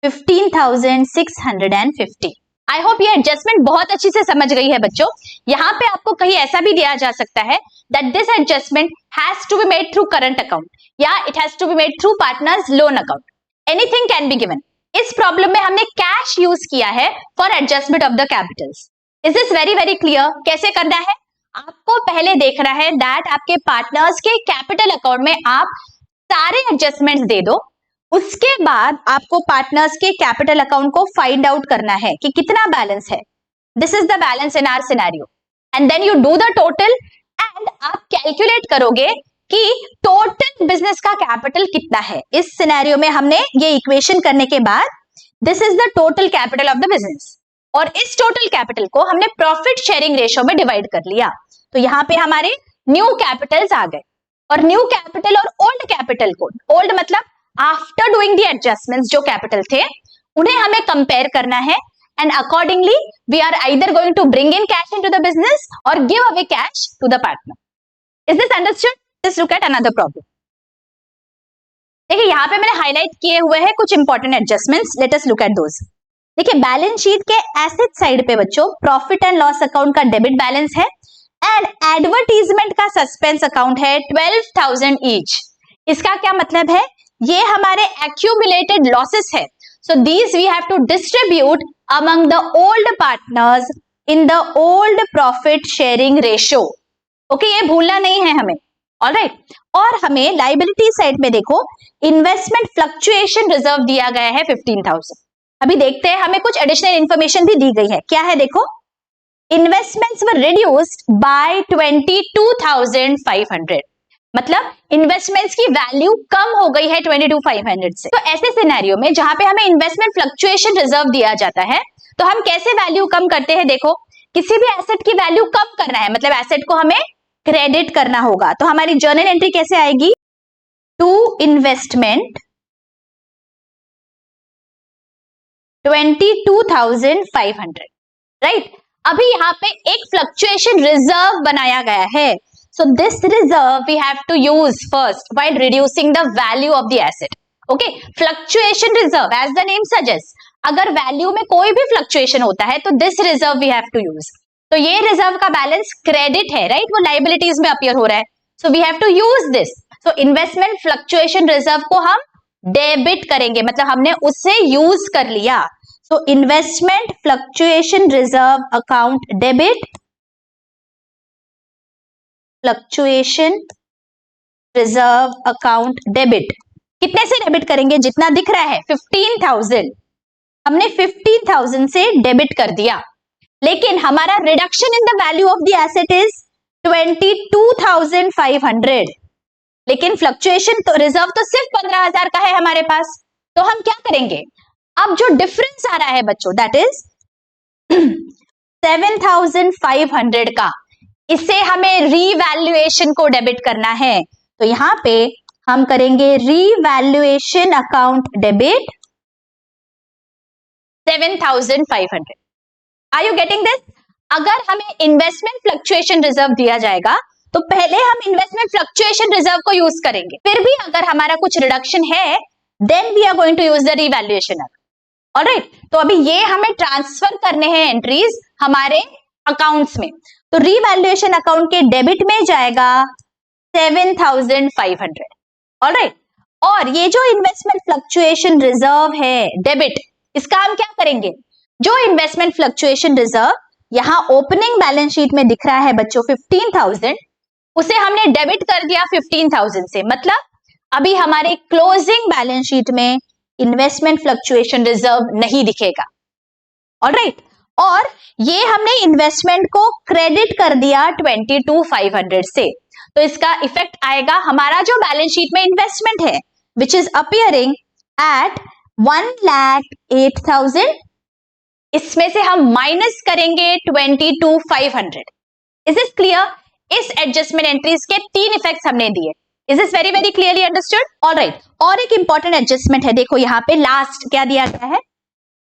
15,650. I hope ये एडजस्टमेंट बहुत अच्छी से समझ गई है बच्चों. यहाँ पे आपको कहीं ऐसा भी दिया जा सकता है that this adjustment has to be made through current account या it has to be made through partners loan account. Anything can be given. इस प्रॉब्लम में हमने कैश यूज किया है for adjustment of the capitals. Is this very very clear? कैसे करना है? आपको पहले देखना है दैट आपके पार्टनर्स के कैपिटल अकाउंट में आप सारे एडजस्टमेंट्स दे दो। उसके बाद आपको पार्टनर्स के कैपिटल अकाउंट को फाइंड आउट करना है कि कितना बैलेंस है। This is the balance in our scenario and then you do the total एंड आप कैलकुलेट करोगे कि टोटल बिजनेस का कैपिटल कितना है। इस सिनेरियो में हमने ये इक्वेशन करने के बाद this is the total capital of the business और इस टोटल कैपिटल को हमने प्रॉफिट शेयरिंग रेशियो में डिवाइड कर लिया। तो यहाँ पे हमारे न्यू कैपिटल्स आ गए और न्यू कैपिटल और ओल्ड कैपिटल को, ओल्ड मतलब आफ्टर डूइंग द एडजस्टमेंट्स जो कैपिटल थे उन्हें हमें कंपेयर करना है and accordingly we are either going to bring in cash into the business or give away cash to the partner. Is this understood? Let's look at another problem. देखिए यहाँ पे मैंने हाईलाइट किए हुए हैं कुछ important adjustments, let us look at those. देखिए balance sheet के एसेट साइड पे बच्चों प्रॉफिट एंड लॉस अकाउंट का डेबिट बैलेंस है एंड एडवर्टीजमेंट का सस्पेंस अकाउंट है 12,000 ईच। इसका क्या मतलब है? ये हमारे एक्यूमुलेटेड लॉसेस है, so these we have to distribute among the old partners in the old profit sharing ratio. Okay, ये भूलना नहीं है हमें। ऑलराइट, और हमें लायबिलिटी साइड में देखो इन्वेस्टमेंट फ्लक्चुएशन रिजर्व दिया गया है 15,000। अभी देखते हैं, हमें कुछ एडिशनल इंफॉर्मेशन भी दी गई है। क्या है देखो, इन्वेस्टमेंट्स वर रिड्यूस्ड बाय 22,500, मतलब इन्वेस्टमेंट्स की वैल्यू कम हो गई है 22,500 से। तो ऐसे सिनेरियो में जहां पे हमें इन्वेस्टमेंट फ्लक्चुएशन रिजर्व दिया जाता है तो हम कैसे वैल्यू कम करते हैं? देखो, किसी भी एसेट की वैल्यू कम करना है मतलब एसेट को हमें क्रेडिट करना होगा, तो हमारी जर्नल एंट्री कैसे आएगी? To investment 22,500, right. अभी यहाँ पे एक फ्लक्चुएशन रिजर्व बनाया गया है, so this reserve we have to use first while reducing the value of the asset. Okay, fluctuation reserve as the name suggest, अगर वैल्यू में कोई भी फ्लक्चुएशन होता है तो this reserve we have to use. तो ये रिजर्व का बैलेंस क्रेडिट है, राइट, वो लायबिलिटीज में अपीयर हो रहा है, सो we have to use this. So investment fluctuation reserve को हम डेबिट करेंगे, मतलब हमने उससे यूज कर लिया। So investment fluctuation reserve account debit, fluctuation reserve account debit। कितने से डेबिट करेंगे? जितना दिख रहा है 15,000, हमने 15,000 से डेबिट कर दिया, लेकिन हमारा reduction in the value of the asset is 22,500, लेकिन फ्लक्चुएशन तो रिजर्व तो सिर्फ 15,000 का है हमारे पास। तो हम क्या करेंगे? अब जो डिफरेंस आ रहा है बच्चों दैट इज 7,500 का, इसे हमें रीवैल्यूएशन को डेबिट करना है। तो यहां पे हम करेंगे revaluation account debit 7,500। Are you getting this? अगर हमें इन्वेस्टमेंट फ्लक्चुएशन रिजर्व दिया जाएगा तो पहले हम इन्वेस्टमेंट फ्लक्चुएशन रिजर्व को यूज करेंगे, फिर भी अगर हमारा कुछ रिडक्शन है then we are going to use the revaluation. Alright, तो अभी ये हमें ट्रांसफर करने हैं एंट्रीज हमारे अकाउंट्स में। तो रीवैल्यूएशन अकाउंट के डेबिट में जाएगा 7,500। ऑलराइट, और ये जो इन्वेस्टमेंट फ्लक्चुएशन रिजर्व है डेबिट, इसका हम क्या करेंगे? जो इन्वेस्टमेंट फ्लक्चुएशन रिजर्व यहाँ ओपनिंग बैलेंस शीट में दिख रहा है बच्चों 15,000, उसे हमने डेबिट कर दिया 15,000 से, मतलब अभी हमारे क्लोजिंग बैलेंस शीट में इन्वेस्टमेंट फ्लक्चुएशन रिजर्व नहीं दिखेगा। ऑलराइट, और ये हमने इन्वेस्टमेंट को क्रेडिट कर दिया 22,500 से, तो इसका इफेक्ट आएगा हमारा जो बैलेंस शीट में इन्वेस्टमेंट है विच इज अपीयरिंग एट 1,08,000, इसमें से हम माइनस करेंगे 22,500। Is this clear? इस एडजस्टमेंट एंट्रीज के 3 इफेक्ट्स हमने दिए। Is this very very clearly understood? Alright, और एक इंपॉर्टेंट एडजस्टमेंट है, देखो यहाँ पे लास्ट क्या दिया गया है?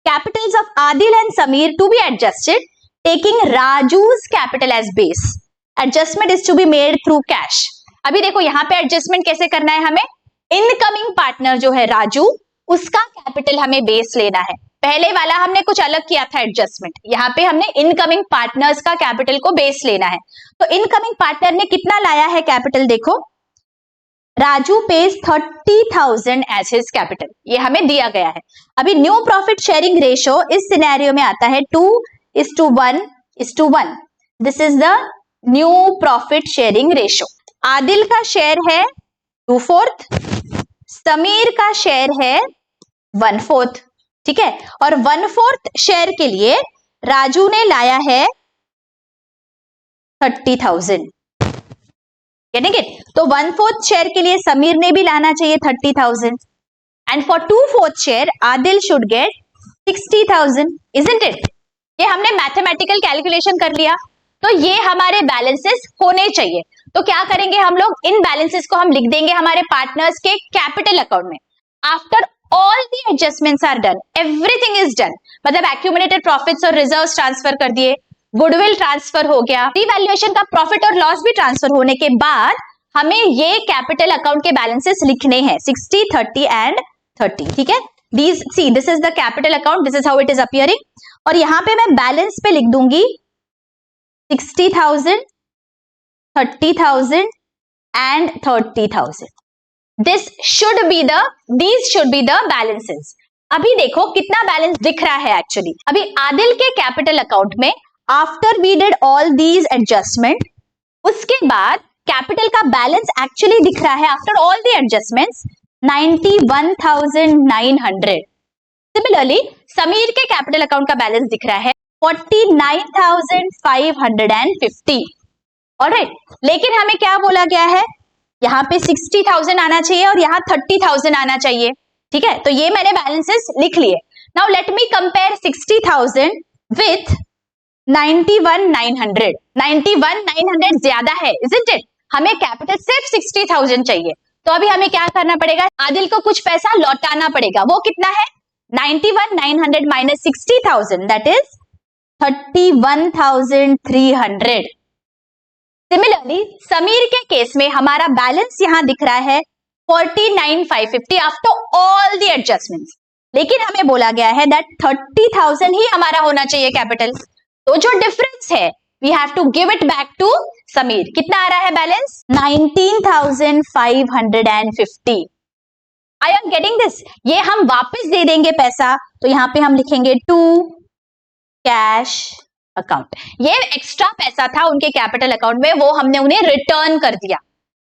Capitals of Adil and Sameer to be adjusted taking Raju's capital as base. Adjustment is to be made through cash. अभी देखो यहाँ पे एडजस्टमेंट कैसे करना है हमें? इनकमिंग पार्टनर जो है राजू, उसका कैपिटल हमें बेस लेना है। पहले वाला हमने कुछ अलग किया था एडजस्टमेंट, यहाँ पे हमने इनकमिंग पार्टनर्स का कैपिटल को बेस लेना है। तो इनकमिंग पार्टनर ने कितना लाया है कैपिटल? देखो Raju pays 30,000 as his capital, ये हमें दिया गया है। अभी न्यू प्रॉफिट शेयरिंग रेशियो इस सिनेरियो में आता है 2:1:1। This is the new profit sharing ratio. Adil का शेयर है 2/4, समीर का शेयर है 1/4, ठीक है। और 1/4 शेयर के लिए राजू ने लाया है 30,000, गेटिंग इट? तो 1/4 शेयर के लिए समीर ने भी लाना चाहिए 30,000, and for 2/4 share Adil should get 60,000, isn't it? ये हमने मैथमेटिकल कैलकुलेशन कर लिया, तो ये हमारे बैलेंसेस होने चाहिए। तो क्या करेंगे हम लोग, इन बैलेंसेस को हम लिख देंगे हमारे पार्टनर्स के कैपिटल अकाउंट में। After all the adjustments are done, everything is done, मतलब एक्यूमुलेटेड प्रॉफिट्स और रिजर्व्स ट्रांसफर कर दिए, गुडविल ट्रांसफर हो गया, रीवैल्यूएशन का प्रॉफिट और लॉस भी ट्रांसफर होने के बाद हमें ये कैपिटल अकाउंट के बैलेंसेस लिखने हैं 60, 30 एंड 30, ठीक है। These, see, this is the capital account, this is how it is appearing, और यहां पे मैं बैलेंस पे लिख दूंगी 60,000, 30,000 and 30,000. These should be the balances. अभी देखो कितना बैलेंस दिख रहा है एक्चुअली। अभी आदिल के कैपिटल अकाउंट में after we did all these adjustment, उसके बाद कैपिटल का बैलेंस एक्चुअली दिख रहा है after all the adjustments 91,900। Similarly Sameer के कैपिटल अकाउंट का बैलेंस दिख रहा है 49,550। ऑलराइट, लेकिन हमें क्या बोला गया है, यहाँ पे 60,000 आना चाहिए और यहाँ 30,000 आना चाहिए, ठीक है। तो ये मैंने बैलेंसेस लिख लिए। Now let me compare 60,000 with 91,900। 91,900 ज्यादा है, इजंट इट? हमें कैपिटल सिर्फ 60,000 चाहिए, तो अभी हमें क्या करना पड़ेगा, आदिल को कुछ पैसा लौटाना पड़ेगा। वो कितना है, 91,900 minus 60,000, that is 31,300। Similarly Sameer के केस में हमारा बैलेंस यहां दिख रहा है 49,550 आफ्टर ऑल द एडजस्टमेंट्स, लेकिन हमें बोला गया है दैट 30,000 ही हमारा होना चाहिए कैपिटल। तो जो डिफरेंस है we have to give it back to Sameer. कितना आ रहा है balance, 19,550। I am getting this? ये हम वापस दे देंगे पैसा, तो यहां पे हम लिखेंगे टू कैश अकाउंट। ये एक्स्ट्रा पैसा था उनके कैपिटल अकाउंट में, वो हमने उन्हें रिटर्न कर दिया।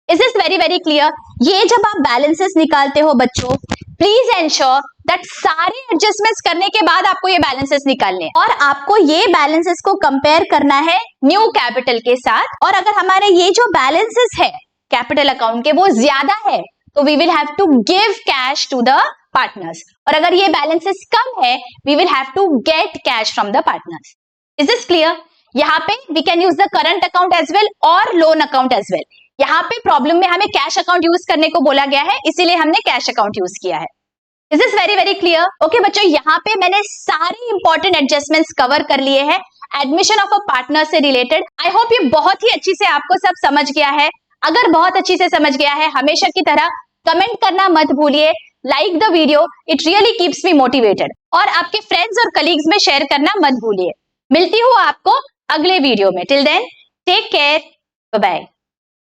Is this very very clear? ये जब आप बैलेंसेस निकालते हो बच्चों, प्लीज एंश्योर दैट सारे एडजस्टमेंट्स करने के बाद आपको ये बैलेंसेस निकालने हैं, और आपको ये बैलेंसेस को कंपेयर करना है न्यू कैपिटल के साथ। और अगर हमारे ये जो बैलेंसेस है कैपिटल अकाउंट के वो ज्यादा है, तो we will have to give cash to the partners, और अगर ये बैलेंसेस कम है we will have to get cash from the partners. Is this clear? यहाँ पे we can use the current account as well और लोन अकाउंट एज वेल। यहाँ पे प्रॉब्लम में हमें कैश अकाउंट यूज करने को बोला गया है, इसीलिए हमने कैश अकाउंट यूज किया है। Is this very very clear? Okay बच्चों, यहाँ पे मैंने सारे इंपॉर्टेंट एडजस्टमेंट्स कवर कर लिए हैं एडमिशन ऑफ अ पार्टनर से रिलेटेड। आई होप ये बहुत ही अच्छी से आपको सब समझ गया है। अगर बहुत अच्छी से समझ गया है, हमेशा की तरह कमेंट करना मत भूलिए, like the video, it really keeps me motivated, और आपके फ्रेंड्स और कलीग्स में शेयर करना मत भूलिए। मिलती हूँ आपको अगले वीडियो में। Till then take care, bye bye.